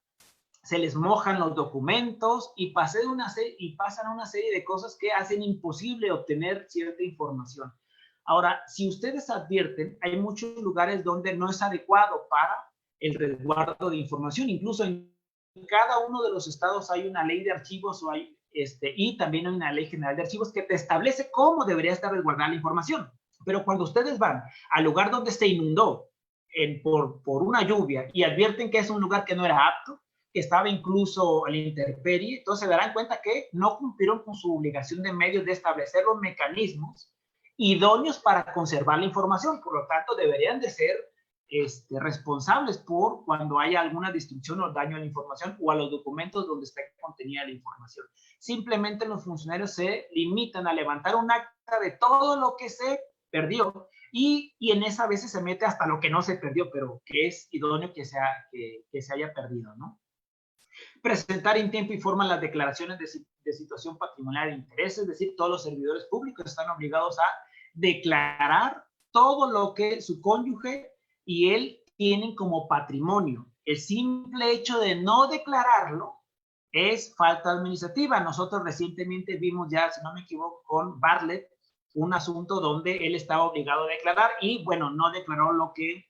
se les mojan los documentos y pasan una serie de cosas que hacen imposible obtener cierta información. Ahora, si ustedes advierten, hay muchos lugares donde no es adecuado para el resguardo de información. Incluso en cada uno de los estados hay una ley de archivos y también hay una ley general de archivos que te establece cómo debería estar resguardada la información. Pero cuando ustedes van al lugar donde se inundó por una lluvia y advierten que es un lugar que no era apto, que estaba incluso a la intemperie, entonces se darán cuenta que no cumplieron con su obligación de medios de establecer los mecanismos idóneos para conservar la información. Por lo tanto, deberían de ser responsables por cuando haya alguna destrucción o daño a la información o a los documentos donde está contenida la información. Simplemente los funcionarios se limitan a levantar un acta de todo lo que se perdió y en esa veces se mete hasta lo que no se perdió, pero que es idóneo que se haya perdido, ¿no? Presentar en tiempo y forma las declaraciones de situación patrimonial de interés, es decir, todos los servidores públicos están obligados a declarar todo lo que su cónyuge y él tienen como patrimonio. El simple hecho de no declararlo es falta administrativa. Nosotros recientemente vimos ya, si no me equivoco, con Bartlett, un asunto donde él estaba obligado a declarar y, bueno, no declaró lo que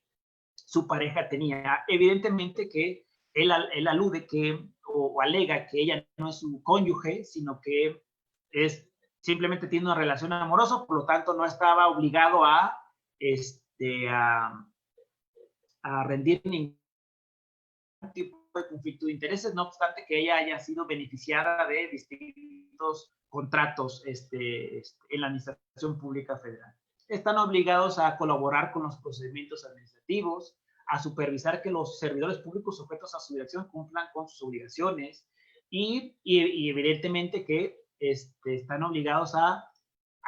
su pareja tenía. Evidentemente que él alude que, o alega que ella no es su cónyuge, sino que es simplemente tiene una relación amorosa, por lo tanto no estaba obligado a rendir ningún tipo de conflicto de intereses, no obstante que ella haya sido beneficiada de distintos contratos en la Administración Pública Federal. Están obligados a colaborar con los procedimientos administrativos, a supervisar que los servidores públicos sujetos a su dirección cumplan con sus obligaciones y evidentemente que están obligados a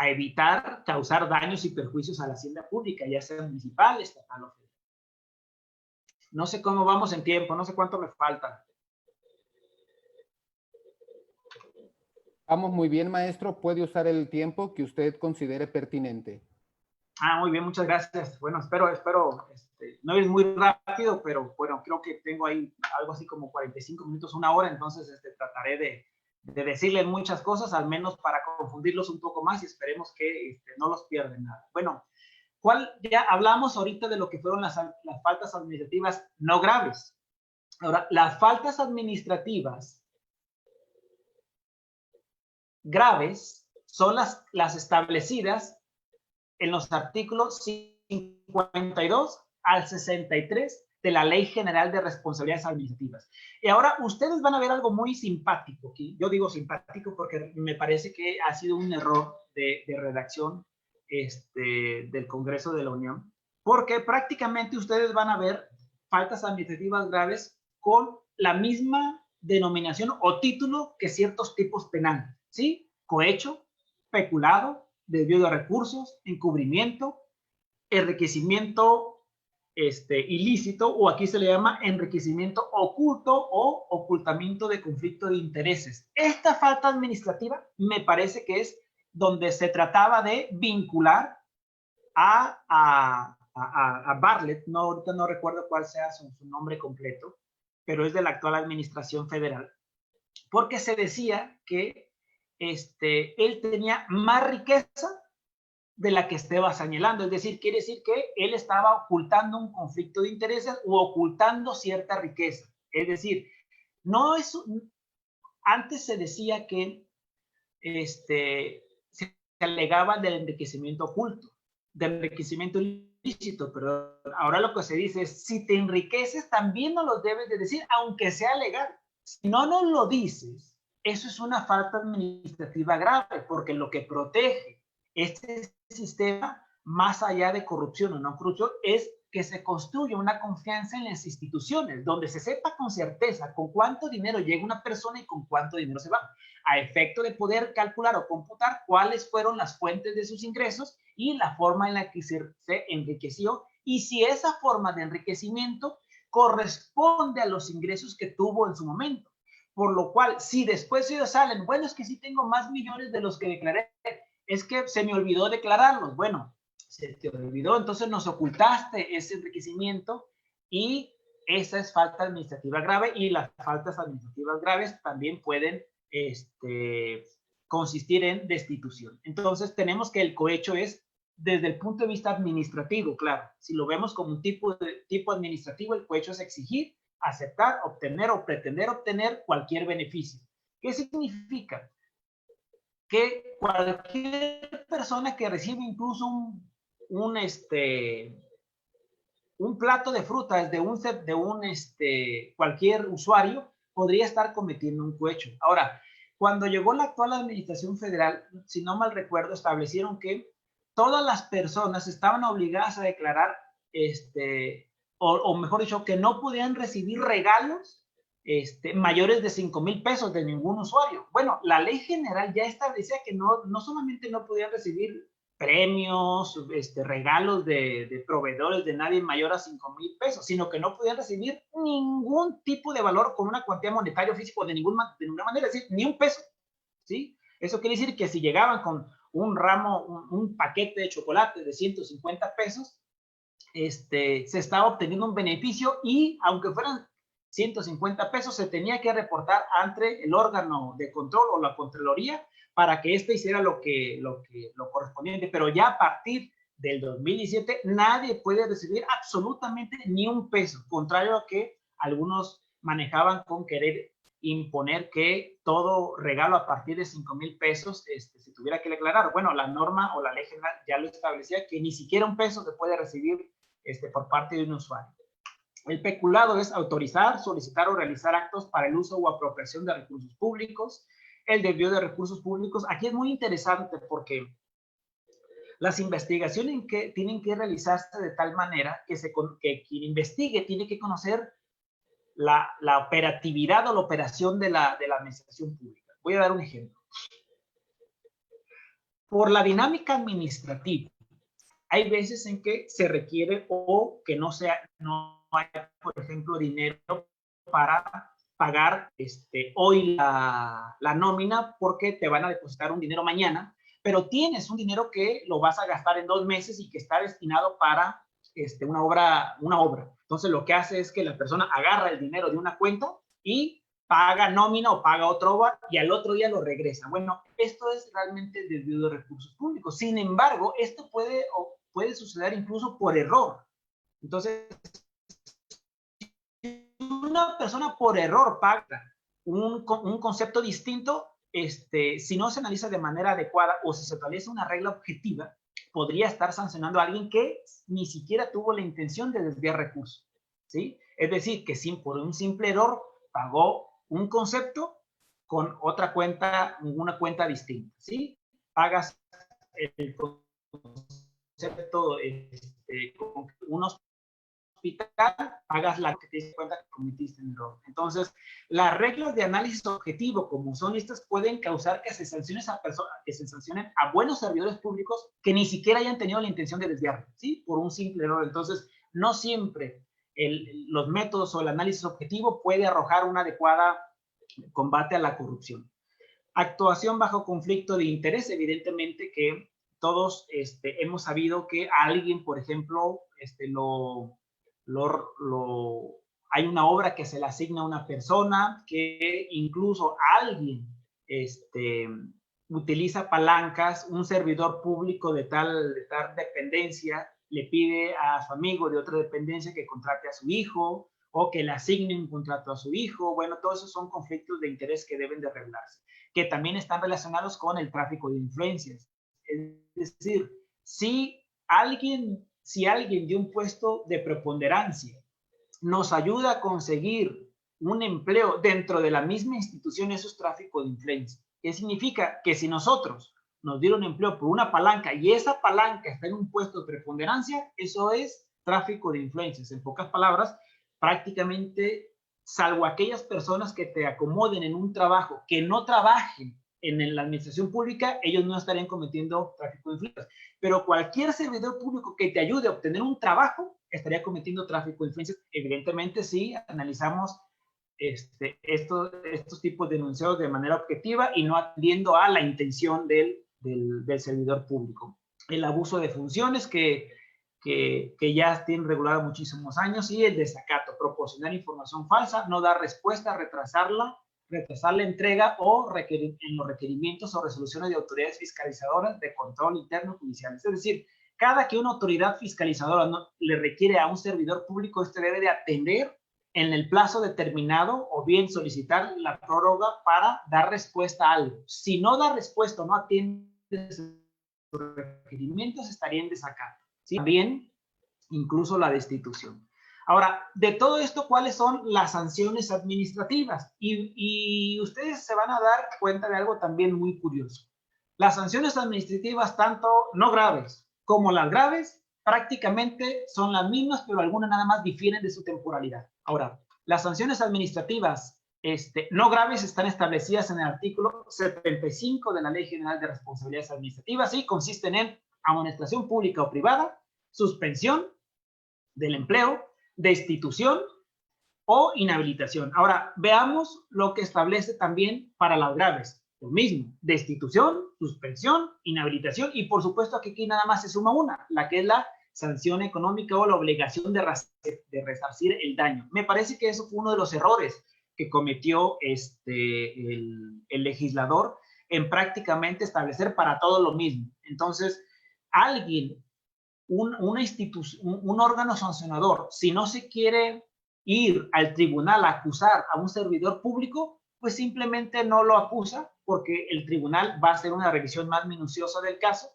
evitar causar daños y perjuicios a la hacienda pública, ya sea municipal, estatal o federal. No sé cómo vamos en tiempo, no sé cuánto me falta. Vamos muy bien, maestro. Puede usar el tiempo que usted considere pertinente. Muy bien, muchas gracias. Bueno, espero, no es muy rápido, pero bueno, creo que tengo ahí algo así como 45 minutos, una hora, entonces trataré de decirles muchas cosas, al menos para confundirlos un poco más y esperemos que no los pierdan nada. Bueno, ya hablamos ahorita de lo que fueron las faltas administrativas no graves. Ahora, las faltas administrativas graves son las establecidas en los artículos 52 al 63 de la Ley General de Responsabilidades Administrativas. Y ahora ustedes van a ver algo muy simpático aquí. Yo digo simpático porque me parece que ha sido un error de redacción del Congreso de la Unión, porque prácticamente ustedes van a ver faltas administrativas graves con la misma denominación o título que ciertos tipos penales, ¿sí? Cohecho, peculado, desvío de recursos, encubrimiento, enriquecimiento ilícito, o aquí se le llama enriquecimiento oculto o ocultamiento de conflicto de intereses. Esta falta administrativa me parece que es donde se trataba de vincular a Bartlett, ahorita no recuerdo cuál sea su nombre completo, pero es de la actual Administración Federal, porque se decía que él tenía más riqueza de la que estaba señalando, es decir, quiere decir que él estaba ocultando un conflicto de intereses o ocultando cierta riqueza, es decir, no es, antes se decía que se alegaba del enriquecimiento oculto, del enriquecimiento ilícito, pero ahora lo que se dice es, si te enriqueces también no lo debes de decir, aunque sea legal, si no nos lo dices, eso es una falta administrativa grave, porque lo que protege este sistema, más allá de corrupción o no corrupción, es que se construya una confianza en las instituciones, donde se sepa con certeza con cuánto dinero llega una persona y con cuánto dinero se va, a efecto de poder calcular o computar cuáles fueron las fuentes de sus ingresos y la forma en la que se enriqueció, y si esa forma de enriquecimiento corresponde a los ingresos que tuvo en su momento. Por lo cual, si después ellos salen, bueno, es que sí tengo más millones de los que declaré, es que se me olvidó declararlos. Bueno, se te olvidó, entonces nos ocultaste ese enriquecimiento y esa es falta administrativa grave, y las faltas administrativas graves también pueden consistir en destitución. Entonces tenemos que el cohecho es desde el punto de vista administrativo, claro. Si lo vemos como un tipo administrativo, el cohecho es exigir, aceptar, obtener o pretender obtener cualquier beneficio. ¿Qué significa? Que cualquier persona que recibe incluso un plato de frutas de cualquier usuario podría estar cometiendo un cohecho. Ahora, cuando llegó la actual Administración Federal, si no mal recuerdo, establecieron que todas las personas estaban obligadas a declarar, o mejor dicho, que no podían recibir regalos mayores de 5,000 pesos de ningún usuario. Bueno, la ley general ya establecía que no solamente no podían recibir premios, regalos de proveedores de nadie mayor a 5,000 pesos, sino que no podían recibir ningún tipo de valor con una cuantía monetaria o física de ninguna manera, es decir, ni un peso, ¿sí? Eso quiere decir que si llegaban con un ramo, un paquete de chocolate de 150 pesos, se estaba obteniendo un beneficio y aunque fueran 150 pesos, se tenía que reportar ante el órgano de control o la Contraloría para que éste hiciera lo correspondiente. Pero ya a partir del 2017, nadie puede recibir absolutamente ni un peso, contrario a que algunos manejaban con querer imponer que todo regalo a partir de 5,000 pesos se tuviera que declarar. Bueno, la norma o la ley general ya lo establecía, que ni siquiera un peso se puede recibir por parte de un usuario. El peculado es autorizar, solicitar o realizar actos para el uso o apropiación de recursos públicos. El desvío de recursos públicos, aquí es muy interesante porque las investigaciones tienen que realizarse de tal manera que quien investigue tiene que conocer la operatividad o la operación de la administración pública. Voy a dar un ejemplo. Por la dinámica administrativa, hay veces en que se requiere o que no hay, por ejemplo, dinero para pagar hoy la nómina porque te van a depositar un dinero mañana, pero tienes un dinero que lo vas a gastar en 2 meses y que está destinado para una obra. Entonces, lo que hace es que la persona agarra el dinero de una cuenta y paga nómina o paga otra obra y al otro día lo regresa. Bueno, esto es realmente el desvío de recursos públicos. Sin embargo, esto puede suceder incluso por error. Entonces, si una persona por error paga un concepto distinto, si no se analiza de manera adecuada o si se establece una regla objetiva, podría estar sancionando a alguien que ni siquiera tuvo la intención de desviar recursos, ¿sí? Es decir, que por un simple error pagó un concepto con otra cuenta, una cuenta distinta, ¿sí? Pagas el concepto con un hospital, pagas la que te das cuenta que cometiste un error. Entonces, las reglas de análisis objetivo, como son estas, pueden causar que se sancionen a buenos servidores públicos que ni siquiera hayan tenido la intención de desviar, ¿sí? Por un simple error. Entonces, no siempre los métodos o el análisis objetivo puede arrojar un adecuado combate a la corrupción. Actuación bajo conflicto de interés, evidentemente que todos hemos sabido que a alguien, por ejemplo, hay una obra que se le asigna a una persona, que incluso alguien utiliza palancas, un servidor público de tal dependencia le pide a su amigo de otra dependencia que contrate a su hijo o que le asigne un contrato a su hijo. Bueno, todos esos son conflictos de interés que deben de regularse, que también están relacionados con el tráfico de influencias. Es decir, si alguien de un puesto de preponderancia nos ayuda a conseguir un empleo dentro de la misma institución, eso es tráfico de influencia. ¿Qué significa? Que si nosotros nos dieron empleo por una palanca y esa palanca está en un puesto de preponderancia, eso es tráfico de influencias. En pocas palabras, prácticamente, salvo aquellas personas que te acomoden en un trabajo, que no trabajen en la administración pública, ellos no estarían cometiendo tráfico de influencias. Pero cualquier servidor público que te ayude a obtener un trabajo, estaría cometiendo tráfico de influencias. Evidentemente, sí, analizamos estos tipos de enunciados de manera objetiva y no atendiendo a la intención del servidor público. El abuso de funciones que ya tienen regulado muchísimos años, y el desacato, proporcionar información falsa, no dar respuesta, retrasar la entrega o en los requerimientos o resoluciones de autoridades fiscalizadoras de control interno judicial. Es decir, cada que una autoridad fiscalizadora le requiere a un servidor público, debe de atender en el plazo determinado o bien solicitar la prórroga para dar respuesta a algo. Si no da respuesta o no atiende sus requerimientos, estaría en desacato, ¿sí? También incluso la destitución. Ahora, de todo esto, ¿cuáles son las sanciones administrativas? Y ustedes se van a dar cuenta de algo también muy curioso. Las sanciones administrativas, tanto no graves como las graves, prácticamente son las mismas, pero algunas nada más difieren de su temporalidad. Ahora, las sanciones administrativas no graves están establecidas en el artículo 75 de la Ley General de Responsabilidades Administrativas y consisten en amonestación pública o privada, suspensión del empleo, destitución o inhabilitación. Ahora, veamos lo que establece también para las graves. Lo mismo, destitución, suspensión, inhabilitación y por supuesto aquí nada más se suma una, la que es la sanción económica o la obligación de resarcir el daño. Me parece que eso fue uno de los errores que cometió el legislador en prácticamente establecer para todo lo mismo. Entonces, alguien, una institución, un órgano sancionador, si no se quiere ir al tribunal a acusar a un servidor público, pues simplemente no lo acusa porque el tribunal va a hacer una revisión más minuciosa del caso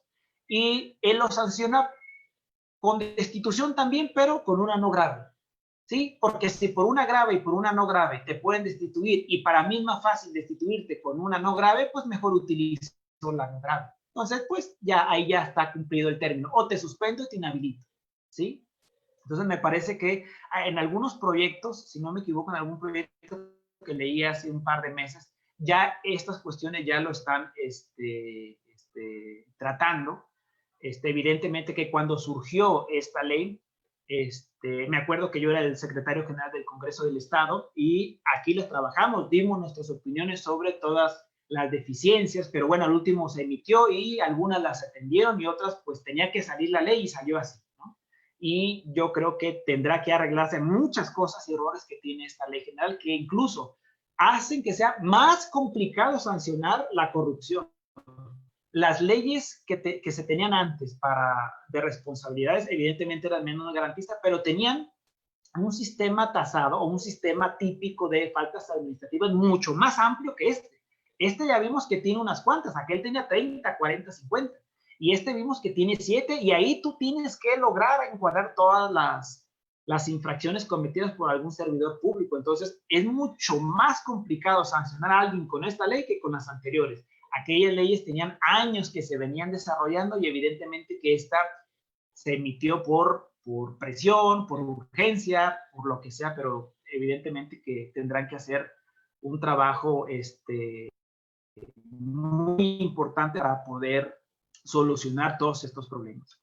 y él lo sanciona con destitución también, pero con una no grave. ¿Sí? Porque si por una grave y por una no grave te pueden destituir y para mí es más fácil destituirte con una no grave, pues mejor utilizo la no grave. Entonces, pues ya ahí ya está cumplido el término. O te suspendo o te inhabilito. ¿Sí? Entonces me parece que en algunos proyectos, si no me equivoco, en algún proyecto que leí hace un par de meses, ya estas cuestiones ya lo están tratando. Evidentemente que cuando surgió esta ley, me acuerdo que yo era el secretario general del Congreso del Estado y aquí les trabajamos, dimos nuestras opiniones sobre todas las deficiencias, pero bueno, al último se emitió y algunas las atendieron y otras pues tenía que salir la ley y salió así, ¿no? Y yo creo que tendrá que arreglarse muchas cosas y errores que tiene esta ley general que incluso hacen que sea más complicado sancionar la corrupción. Las leyes que se tenían antes de responsabilidades, evidentemente eran menos garantistas, pero tenían un sistema tasado o un sistema típico de faltas administrativas mucho más amplio que este. Este ya vimos que tiene unas cuantas, aquel tenía 30, 40, 50, y este vimos que tiene 7, y ahí tú tienes que lograr encuadrar todas las infracciones cometidas por algún servidor público. Entonces, es mucho más complicado sancionar a alguien con esta ley que con las anteriores. Aquellas leyes tenían años que se venían desarrollando y evidentemente que esta se emitió por presión, por urgencia, por lo que sea, pero evidentemente que tendrán que hacer un trabajo muy importante para poder solucionar todos estos problemas.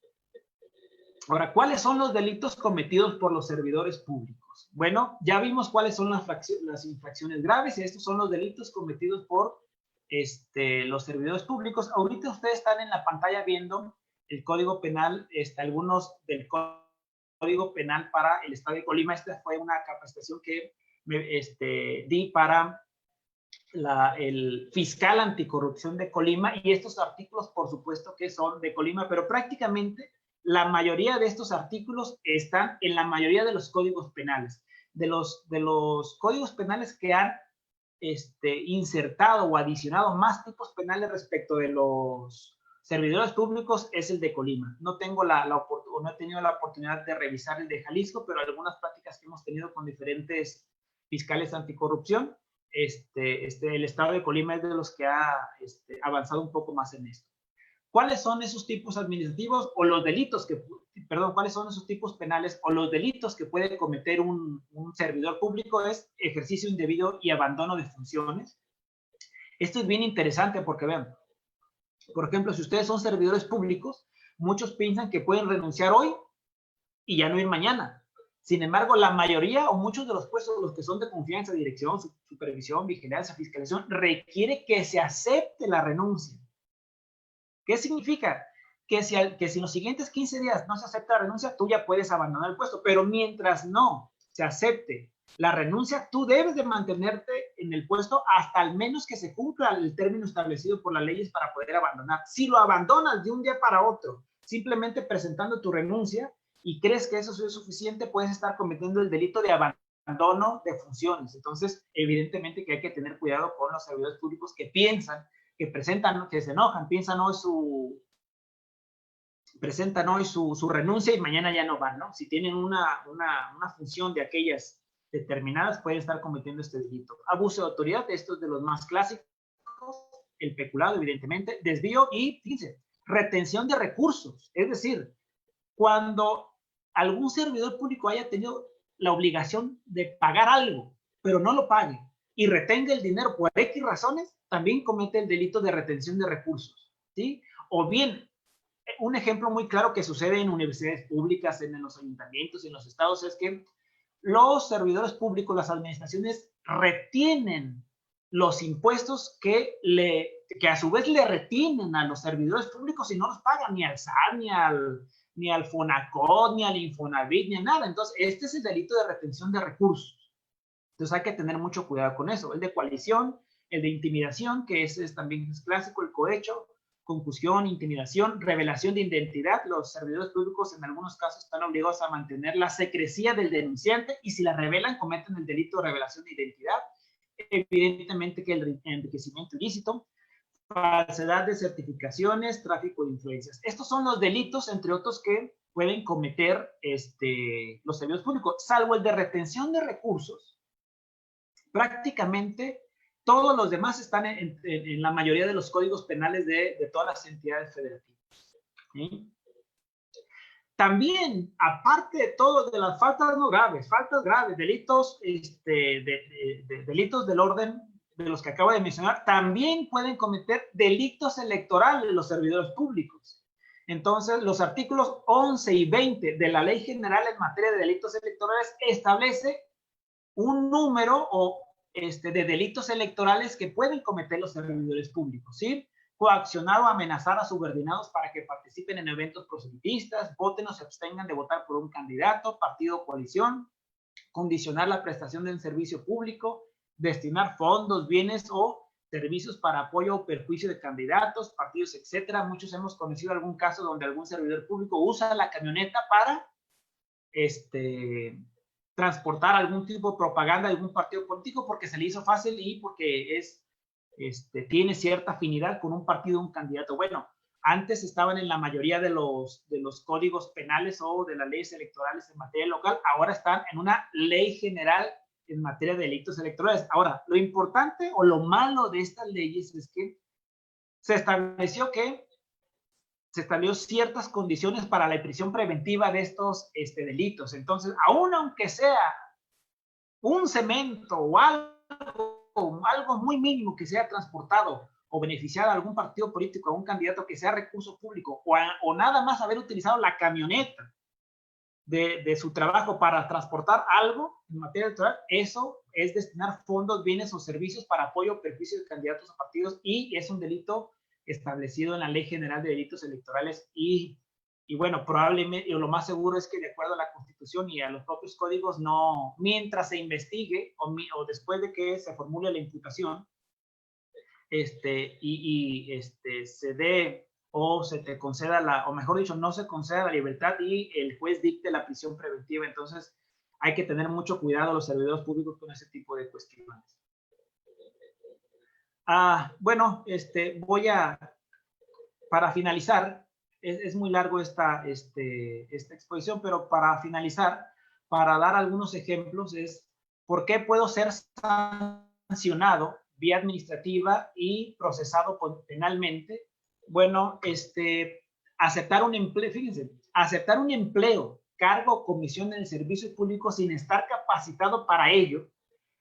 Ahora, ¿cuáles son los delitos cometidos por los servidores públicos? Bueno, ya vimos cuáles son las infracciones graves y estos son los delitos cometidos por los servidores públicos. Ahorita ustedes están en la pantalla viendo el Código Penal, algunos del Código Penal para el Estado de Colima. Esta fue una capacitación que di para el fiscal anticorrupción de Colima y estos artículos, por supuesto, que son de Colima, pero prácticamente la mayoría de estos artículos están en la mayoría de los códigos penales. De los códigos penales que han insertado o adicionado más tipos penales respecto de los servidores públicos es el de Colima. No he tenido la oportunidad de revisar el de Jalisco, pero algunas prácticas que hemos tenido con diferentes fiscales anticorrupción, el estado de Colima es de los que ha avanzado un poco más en esto. ¿Cuáles son esos tipos administrativos o los delitos cuáles son esos tipos penales o los delitos que puede cometer un servidor público? Es ejercicio indebido y abandono de funciones. Esto es bien interesante porque vean, por ejemplo, si ustedes son servidores públicos, muchos piensan que pueden renunciar hoy y ya no ir mañana. Sin embargo, la mayoría o muchos de los puestos, los que son de confianza, dirección, supervisión, vigilancia, fiscalización, requiere que se acepte la renuncia. ¿Qué significa? Que si en los siguientes 15 días no se acepta la renuncia, tú ya puedes abandonar el puesto, pero mientras no se acepte la renuncia, tú debes de mantenerte en el puesto hasta al menos que se cumpla el término establecido por las leyes para poder abandonar. Si lo abandonas de un día para otro, simplemente presentando tu renuncia y crees que eso es suficiente, puedes estar cometiendo el delito de abandono de funciones. Entonces, evidentemente que hay que tener cuidado con los servidores públicos que piensan, que se enojan, presentan hoy su renuncia y mañana ya no van, ¿no? Si tienen una función de aquellas determinadas, pueden estar cometiendo este delito. Abuso de autoridad, esto es de los más clásicos, el peculado, evidentemente, desvío y, fíjense, retención de recursos. Es decir, cuando algún servidor público haya tenido la obligación de pagar algo, pero no lo pague y retenga el dinero por X razones, también comete el delito de retención de recursos, ¿sí? O bien, un ejemplo muy claro que sucede en universidades públicas, en los ayuntamientos, en los estados, es que los servidores públicos, las administraciones, retienen los impuestos que a su vez le retienen a los servidores públicos y no los pagan ni al SAT, ni al Fonacot, ni al Infonavit, ni a nada. Entonces, este es el delito de retención de recursos. Entonces, hay que tener mucho cuidado con eso. El de coalición, el de intimidación, que también es clásico, el cohecho, concusión, intimidación, revelación de identidad. Los servidores públicos en algunos casos están obligados a mantener la secrecía del denunciante y si la revelan cometen el delito de revelación de identidad. Evidentemente que el enriquecimiento ilícito, falsedad de certificaciones, tráfico de influencias. Estos son los delitos, entre otros, que pueden cometer los servidores públicos, salvo el de retención de recursos. Prácticamente todos los demás están en la mayoría de los códigos penales de todas las entidades federativas. ¿Sí? También, aparte de todo, de las faltas no graves, delitos, delitos del orden de los que acabo de mencionar, también pueden cometer delitos electorales los servidores públicos. Entonces, los artículos 11 y 20 de la Ley General en materia de delitos electorales establece un número de delitos electorales que pueden cometer los servidores públicos, ¿sí? Coaccionar o amenazar a subordinados para que participen en eventos proselitistas, voten o se abstengan de votar por un candidato, partido o coalición, condicionar la prestación de un servicio público, destinar fondos, bienes o servicios para apoyo o perjuicio de candidatos, partidos, etcétera. Muchos hemos conocido algún caso donde algún servidor público usa la camioneta para transportar algún tipo de propaganda de algún partido político porque se le hizo fácil y porque tiene cierta afinidad con un partido o un candidato. Bueno, antes estaban en la mayoría de los códigos penales o de las leyes electorales en materia local, ahora están en una ley general en materia de delitos electorales. Ahora, lo importante o lo malo de estas leyes es que se estableció ciertas condiciones para la prisión preventiva de estos delitos. Entonces, aún aunque sea un cemento o algo muy mínimo que sea transportado o beneficiado a algún partido político, a un candidato que sea recurso público o nada más haber utilizado la camioneta de su trabajo para transportar algo en materia electoral, eso es destinar fondos, bienes o servicios para apoyo o perjuicio de candidatos a partidos y es un delito establecido en la Ley General de Delitos Electorales y bueno, probablemente, o lo más seguro es que de acuerdo a la Constitución y a los propios códigos, no, mientras se investigue o después de que se formule la imputación, se dé o se te conceda o mejor dicho, no se conceda la libertad y el juez dicte la prisión preventiva. Entonces, hay que tener mucho cuidado los servidores públicos con ese tipo de cuestiones. Bueno, para finalizar, es muy largo esta exposición, pero para finalizar, para dar algunos ejemplos, es por qué puedo ser sancionado vía administrativa y procesado penalmente. Bueno, aceptar un empleo, fíjense, aceptar un empleo, cargo o comisión en el servicio público sin estar capacitado para ello,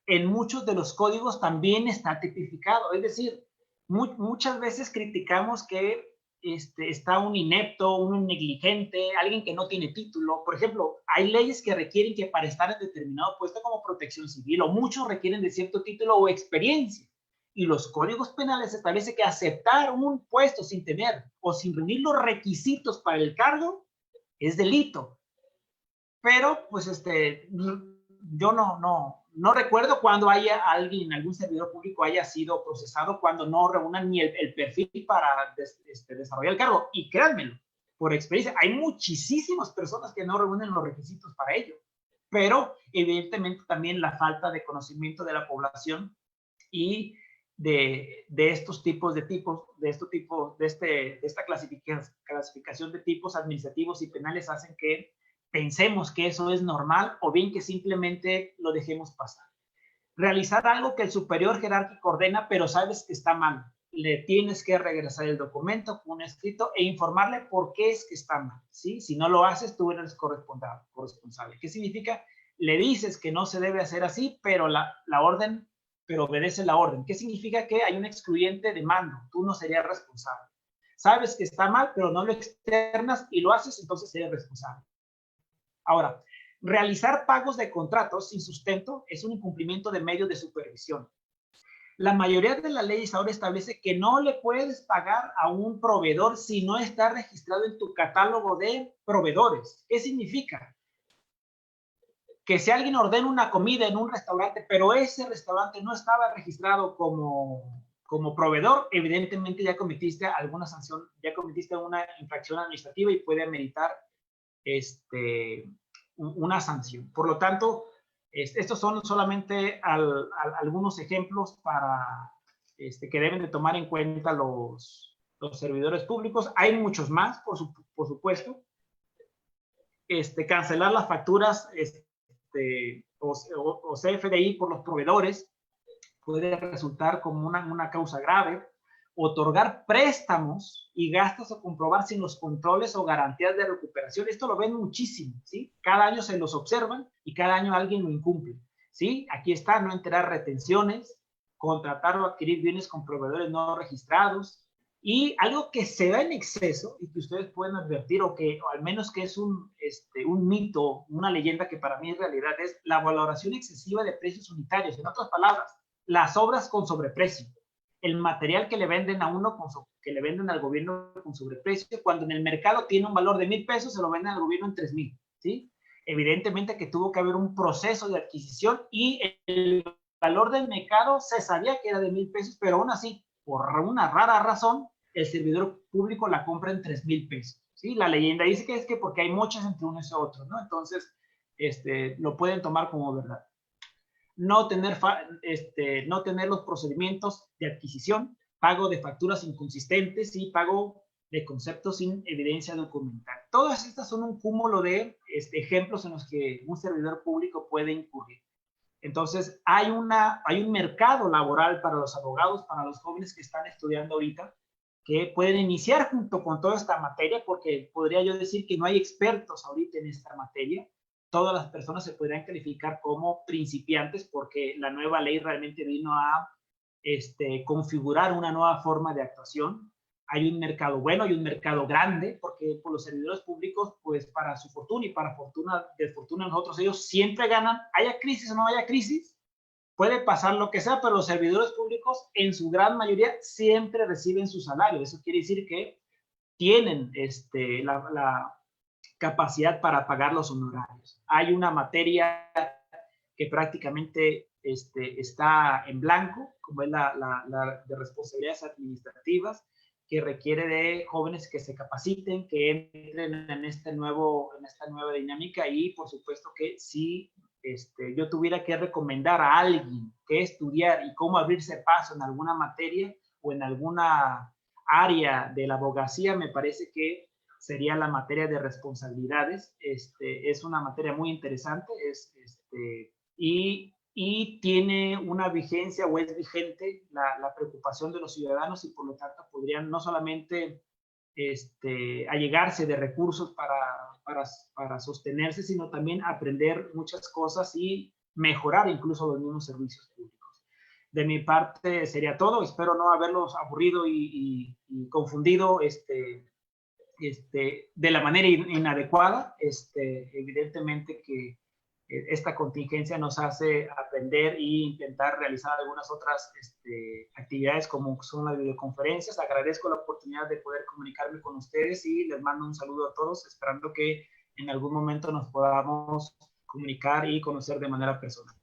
en muchos de los códigos también está tipificado. Es decir, muchas veces criticamos que está un inepto, un negligente, alguien que no tiene título. Por ejemplo, hay leyes que requieren que para estar en determinado puesto como protección civil o muchos requieren de cierto título o experiencia. Y los códigos penales establecen que aceptar un puesto sin tener o sin reunir los requisitos para el cargo es delito. Pero, pues, yo no recuerdo cuando haya algún servidor público haya sido procesado cuando no reúnan ni el perfil para desarrollar el cargo. Y créanmelo, por experiencia, hay muchísimas personas que no reúnen los requisitos para ello. Pero, evidentemente, también la falta de conocimiento de la población y de estos tipos de esta clasificación de tipos administrativos y penales hacen que pensemos que eso es normal o bien que simplemente lo dejemos pasar. Realizar algo que el superior jerárquico ordena, pero sabes que está mal. Le tienes que regresar el documento con un escrito e informarle por qué es que está mal, ¿sí? Si no lo haces, tú eres corresponsable. ¿Qué significa? Le dices que no se debe hacer así, pero pero obedece la orden. ¿Qué significa? Que hay un excluyente de mando. Tú no serías responsable. sabes que está mal, pero no lo externas y lo haces, entonces eres responsable. Ahora, realizar pagos de contratos sin sustento es un incumplimiento de medios de supervisión. La mayoría de las leyes ahora establece que no le puedes pagar a un proveedor si no está registrado en tu catálogo de proveedores. ¿Qué significa? Que si alguien ordena una comida en un restaurante, pero ese restaurante no estaba registrado como proveedor, evidentemente ya cometiste alguna sanción, ya cometiste una infracción administrativa y puede ameritar una sanción. Por lo tanto, estos son solamente algunos ejemplos para que deben de tomar en cuenta los servidores públicos. Hay muchos más, por supuesto. Cancelar las facturas o CFDI por los proveedores puede resultar como una causa grave. Otorgar préstamos y gastos o comprobar sin los controles o garantías de recuperación. Esto lo ven muchísimo, ¿sí? Cada año se los observan y cada año alguien lo incumple, ¿sí? Aquí está, no enterar retenciones, contratar o adquirir bienes con proveedores no registrados. Y algo que se da en exceso y que ustedes pueden advertir, o al menos que es un mito, una leyenda que para mí es realidad, es la valoración excesiva de precios unitarios. En otras palabras, las obras con sobreprecio. El material que le venden a uno, que le venden al gobierno con sobreprecio, cuando en el mercado tiene un valor de 1,000 pesos, se lo venden al gobierno en 3,000, ¿sí? Evidentemente que tuvo que haber un proceso de adquisición y el valor del mercado se sabía que era de 1,000 pesos, pero aún así, por una rara razón, el servidor público la compra en 3,000 pesos, ¿sí? La leyenda dice que es que porque hay mochas entre unos y otros, ¿no? Entonces, lo pueden tomar como verdad. No tener los procedimientos de adquisición, pago de facturas inconsistentes y pago de conceptos sin evidencia documental. Todas estas son un cúmulo de ejemplos en los que un servidor público puede incurrir. Entonces, hay un mercado laboral para los abogados, para los jóvenes que están estudiando ahorita, que pueden iniciar junto con toda esta materia, porque podría yo decir que no hay expertos ahorita en esta materia. Todas las personas se podrían calificar como principiantes porque la nueva ley realmente vino a configurar una nueva forma de actuación. Hay un mercado bueno, hay un mercado grande, porque por los servidores públicos, pues para su fortuna y para desfortuna de nosotros, ellos siempre ganan, haya crisis o no haya crisis, puede pasar lo que sea, pero los servidores públicos en su gran mayoría siempre reciben su salario. Eso quiere decir que tienen la capacidad para pagar los honorarios. Hay una materia que prácticamente está en blanco, como es la de responsabilidades administrativas, que requiere de jóvenes que se capaciten, que entren en esta nueva dinámica. Y por supuesto que si yo tuviera que recomendar a alguien que estudiar y cómo abrirse paso en alguna materia o en alguna área de la abogacía, me parece que sería la materia de responsabilidades. Es una materia muy interesante y tiene una vigencia o es vigente la preocupación de los ciudadanos y por lo tanto podrían no solamente allegarse de recursos para sostenerse, sino también aprender muchas cosas y mejorar incluso los mismos servicios públicos. De mi parte sería todo. Espero no haberlos aburrido y confundido de la manera inadecuada. Evidentemente que esta contingencia nos hace aprender e intentar realizar algunas otras actividades como son las videoconferencias. Agradezco la oportunidad de poder comunicarme con ustedes y les mando un saludo a todos, esperando que en algún momento nos podamos comunicar y conocer de manera personal.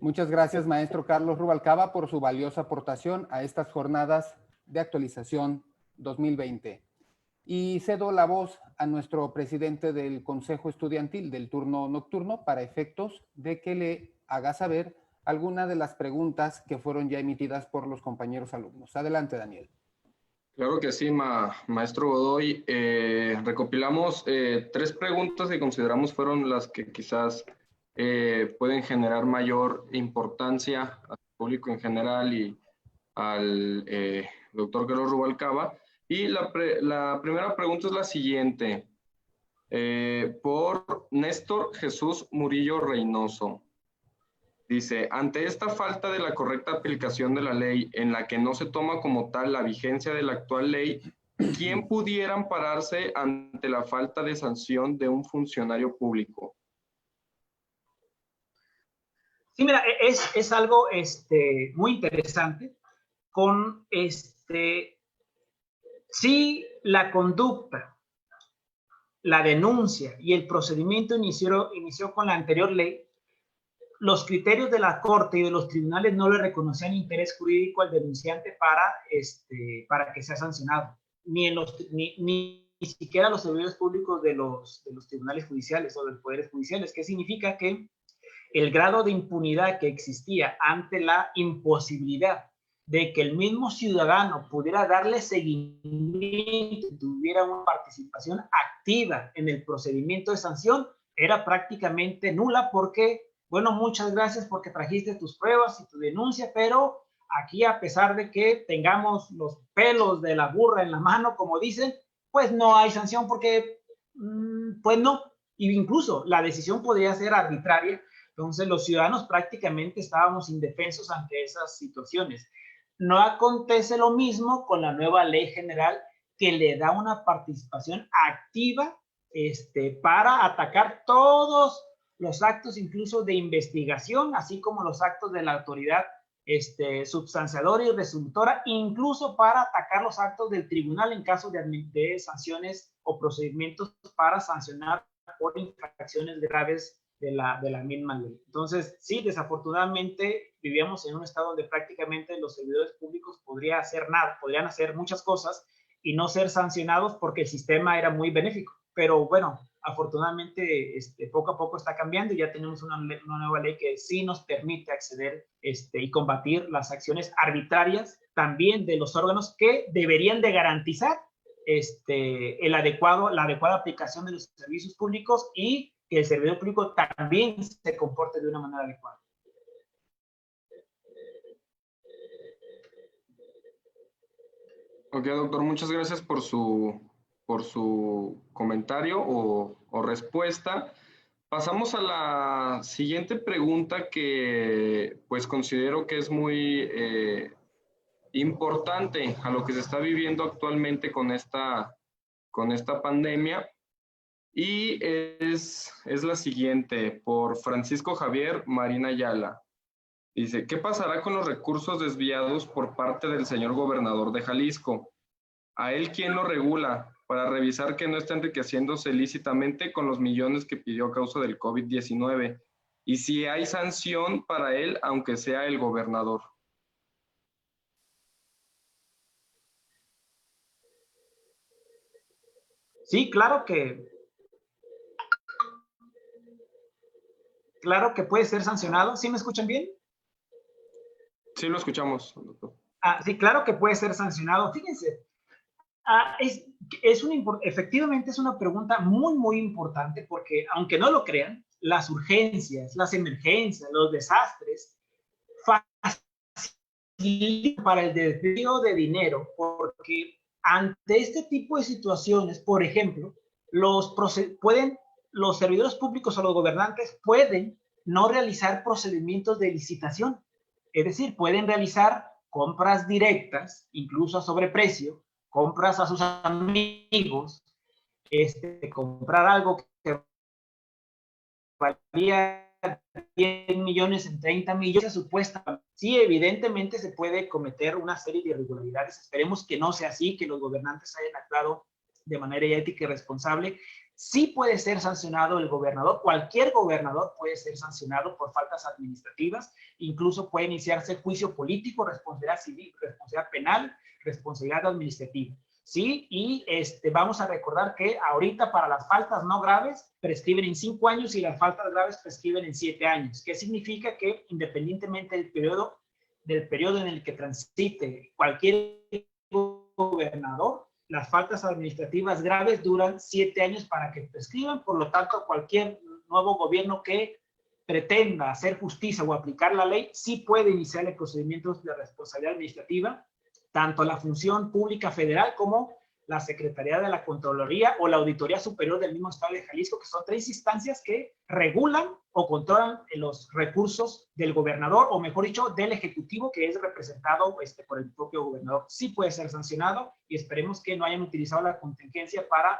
Muchas gracias, maestro Carlos Rubalcaba, por su valiosa aportación a estas jornadas de actualización 2020. Y cedo la voz a nuestro presidente del Consejo Estudiantil del turno nocturno para efectos de que le haga saber alguna de las preguntas que fueron ya emitidas por los compañeros alumnos. Adelante, Daniel. Claro que sí, maestro Godoy. Recopilamos 3 preguntas que consideramos fueron las que quizás pueden generar mayor importancia al público en general y al doctor Carlos Rubalcaba. Y la primera pregunta es la siguiente, por Néstor Jesús Murillo Reynoso. Dice, ante esta falta de la correcta aplicación de la ley, en la que no se toma como tal la vigencia de la actual ley, ¿quién pudiera ampararse ante la falta de sanción de un funcionario público? Sí, mira, es algo muy interesante con si la conducta, la denuncia y el procedimiento inició con la anterior ley, los criterios de la Corte y de los tribunales no le reconocían interés jurídico al denunciante para que sea sancionado, ni siquiera los servidores públicos de los tribunales judiciales o de los poderes judiciales, que significa que el grado de impunidad que existía ante la imposibilidad de que el mismo ciudadano pudiera darle seguimiento, tuviera una participación activa en el procedimiento de sanción, era prácticamente nula porque, bueno, muchas gracias porque trajiste tus pruebas y tu denuncia, pero aquí a pesar de que tengamos los pelos de la burra en la mano, como dicen, pues no hay sanción porque, pues no, e incluso la decisión podría ser arbitraria. Entonces los ciudadanos prácticamente estábamos indefensos ante esas situaciones. No acontece lo mismo con la nueva ley general que le da una participación activa para atacar todos los actos incluso de investigación, así como los actos de la autoridad substanciadora y resolutora, incluso para atacar los actos del tribunal en caso de sanciones o procedimientos para sancionar por infracciones graves de la misma ley. Entonces, sí, desafortunadamente vivíamos en un estado donde prácticamente los servidores públicos podrían hacer muchas cosas y no ser sancionados porque el sistema era muy benéfico. Pero bueno, afortunadamente poco a poco está cambiando y ya tenemos una nueva ley que sí nos permite acceder y combatir las acciones arbitrarias también de los órganos que deberían de garantizar la adecuada aplicación de los servicios públicos y que el servidor público también se comporte de una manera adecuada. Ok, doctor, muchas gracias por su comentario o respuesta. Pasamos a la siguiente pregunta que pues considero que es muy importante a lo que se está viviendo actualmente con esta pandemia. Y es la siguiente, por Francisco Javier Marina Ayala. Dice, ¿qué pasará con los recursos desviados por parte del señor gobernador de Jalisco? ¿A él quién lo regula para revisar que no está enriqueciéndose ilícitamente con los millones que pidió a causa del COVID-19? Y si hay sanción para él, aunque sea el gobernador. Sí, claro que puede ser sancionado. ¿Sí me escuchan bien? Sí, lo escuchamos, doctor. Sí, claro que puede ser sancionado. Fíjense, efectivamente es una pregunta muy, muy importante porque, aunque no lo crean, las urgencias, las emergencias, los desastres facilitan para el desvío de dinero porque ante este tipo de situaciones, por ejemplo, los servidores públicos o los gobernantes pueden no realizar procedimientos de licitación. Es decir, pueden realizar compras directas, incluso a sobreprecio, compras a sus amigos, comprar algo que valía 10 millones en 30 millones, supuestamente. Sí, evidentemente se puede cometer una serie de irregularidades. Esperemos que no sea así, que los gobernantes hayan actuado de manera ética y responsable. Sí puede ser sancionado el gobernador, cualquier gobernador puede ser sancionado por faltas administrativas, incluso puede iniciarse juicio político, responsabilidad civil, responsabilidad penal, responsabilidad administrativa. ¿Sí? Y vamos a recordar que ahorita para las faltas no graves prescriben en 5 años y las faltas graves prescriben en 7 años. ¿Qué significa? Que independientemente del periodo en el que transite cualquier gobernador, las faltas administrativas graves duran 7 años para que prescriban. Por lo tanto, cualquier nuevo gobierno que pretenda hacer justicia o aplicar la ley sí puede iniciar el procedimiento de responsabilidad administrativa, tanto la función pública federal como la Secretaría de la Contraloría o la Auditoría Superior del mismo Estado de Jalisco, que son 3 instancias que regulan o controlan los recursos del gobernador, o mejor dicho, del Ejecutivo, que es representado por el propio gobernador. Sí puede ser sancionado y esperemos que no hayan utilizado la contingencia para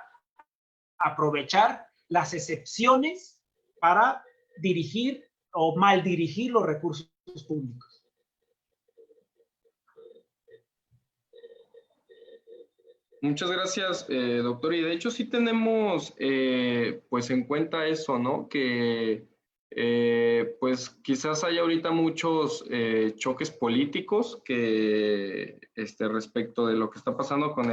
aprovechar las excepciones para dirigir o mal dirigir los recursos públicos. Muchas gracias, doctor. Y de hecho sí tenemos pues en cuenta eso, ¿no? Que pues quizás haya ahorita muchos choques políticos que respecto de lo que está pasando con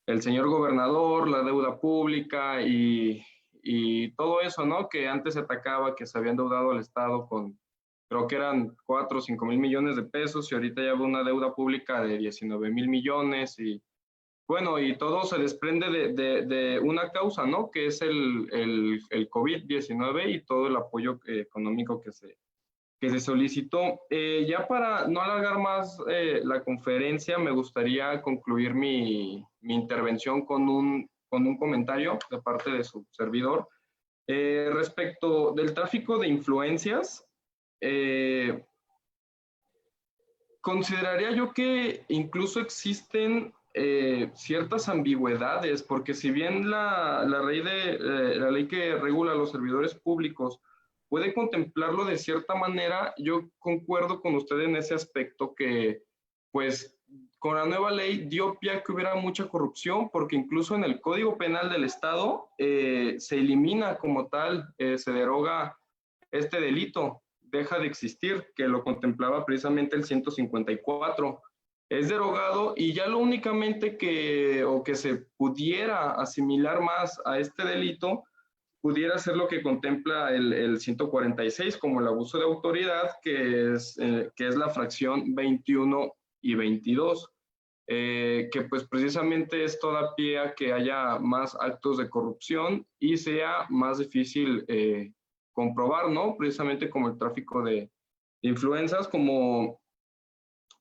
el señor gobernador, la deuda pública y todo eso, ¿no? Que antes se atacaba, que se había endeudado al Estado con, creo que eran 4 o 5 mil millones de pesos, y ahorita ya hay una deuda pública de 19 mil millones, y bueno, y todo se desprende de una causa, ¿no? Que es el COVID-19 y todo el apoyo económico que se solicitó. Ya para no alargar más la conferencia, me gustaría concluir mi intervención con un comentario de parte de su servidor. Respecto del tráfico de influencias, consideraría yo que incluso existen ciertas ambigüedades, porque si bien la ley que regula a los servidores públicos puede contemplarlo de cierta manera, yo concuerdo con usted en ese aspecto que, pues, con la nueva ley dio pie a que hubiera mucha corrupción, porque incluso en el Código Penal del Estado se elimina como tal, se deroga este delito, deja de existir, que lo contemplaba precisamente el 154. Es derogado y ya lo únicamente que se pudiera asimilar más a este delito pudiera ser lo que contempla el 146 como el abuso de autoridad, que es la fracción 21 y 22, que pues precisamente esto da pie a que haya más actos de corrupción y sea más difícil comprobar, ¿no? Precisamente como el tráfico de influencias, como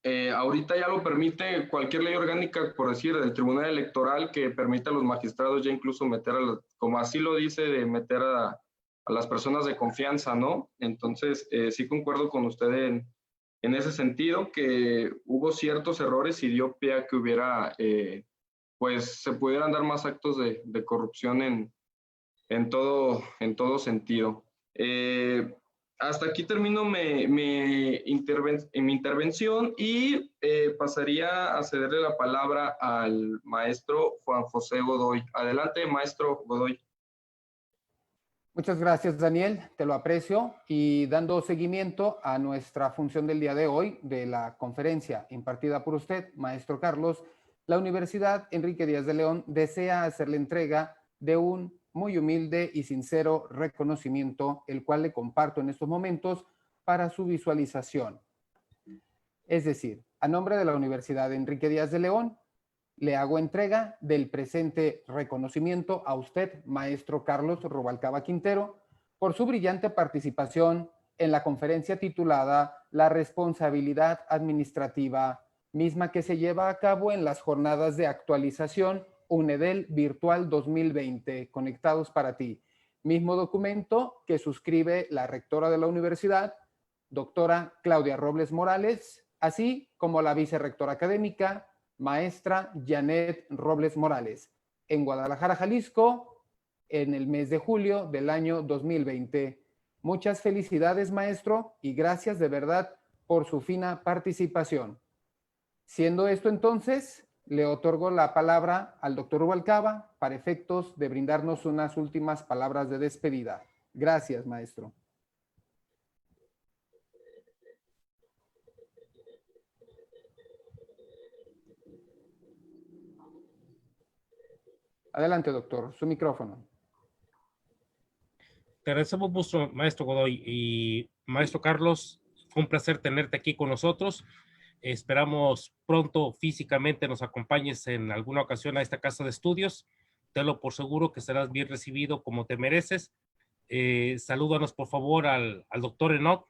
ahorita ya lo permite cualquier ley orgánica, por decir, del Tribunal Electoral, que permite a los magistrados ya incluso meter, como así lo dice, de meter a las personas de confianza, ¿no? Entonces, sí concuerdo con usted en ese sentido, que hubo ciertos errores y dio pie a que hubiera, pues, se pudieran dar más actos de corrupción en todo sentido. Hasta aquí termino mi intervención y pasaría a cederle la palabra al maestro Juan José Godoy. Adelante, maestro Godoy. Muchas gracias, Daniel, te lo aprecio. Y dando seguimiento a nuestra función del día de hoy, de la conferencia impartida por usted, maestro Carlos, la Universidad Enrique Díaz de León desea hacerle entrega de un muy humilde y sincero reconocimiento, el cual le comparto en estos momentos para su visualización. Es decir, a nombre de la Universidad Enrique Díaz de León, le hago entrega del presente reconocimiento a usted, maestro Carlos Rubalcaba Quintero, por su brillante participación en la conferencia titulada La responsabilidad administrativa, misma que se lleva a cabo en las jornadas de actualización UNEDEL Virtual 2020, Conectados para ti. Mismo documento que suscribe la rectora de la universidad, doctora Claudia Robles Morales, así como la vicerrectora académica, maestra Janet Robles Morales, en Guadalajara, Jalisco, en el mes de julio del año 2020. Muchas felicidades, maestro, y gracias de verdad por su fina participación. Siendo esto entonces, le otorgo la palabra al doctor Rubalcaba para efectos de brindarnos unas últimas palabras de despedida. Gracias, maestro. Adelante, doctor, su micrófono. Te agradecemos mucho, maestro Godoy, y maestro Carlos, fue un placer tenerte aquí con nosotros. Esperamos pronto físicamente nos acompañes en alguna ocasión a esta casa de estudios. Tenlo por seguro que serás bien recibido como te mereces. Salúdanos por favor al doctor Enoch,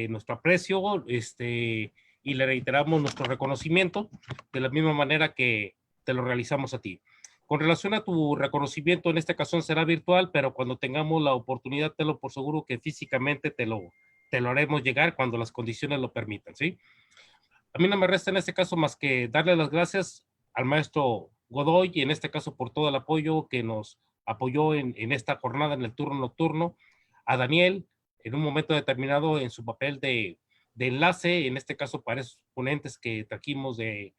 nuestro aprecio, y le reiteramos nuestro reconocimiento, de la misma manera que te lo realizamos a ti. Con relación a tu reconocimiento, en esta ocasión será virtual, pero cuando tengamos la oportunidad, tenlo por seguro que físicamente te lo haremos llegar cuando las condiciones lo permitan, ¿sí? A mí no me resta en este caso más que darle las gracias al maestro Godoy, y en este caso por todo el apoyo que nos apoyó en esta jornada en el turno nocturno, a Daniel, en un momento determinado en su papel de enlace, en este caso para esos ponentes que trajimos de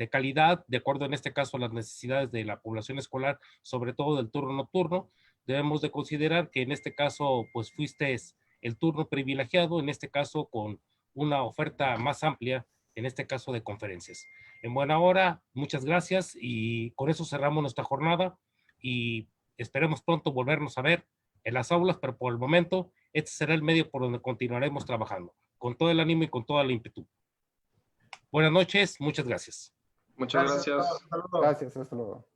calidad, de acuerdo en este caso a las necesidades de la población escolar, sobre todo del turno nocturno. Debemos de considerar que en este caso pues fuiste el turno privilegiado, en este caso con una oferta más amplia, en este caso de conferencias. En buena hora, muchas gracias, y con eso cerramos nuestra jornada y esperemos pronto volvernos a ver en las aulas, pero por el momento este será el medio por donde continuaremos trabajando, con todo el ánimo y con toda la ímpetu. Buenas noches, muchas gracias. Muchas gracias. Hasta luego. Gracias, hasta luego.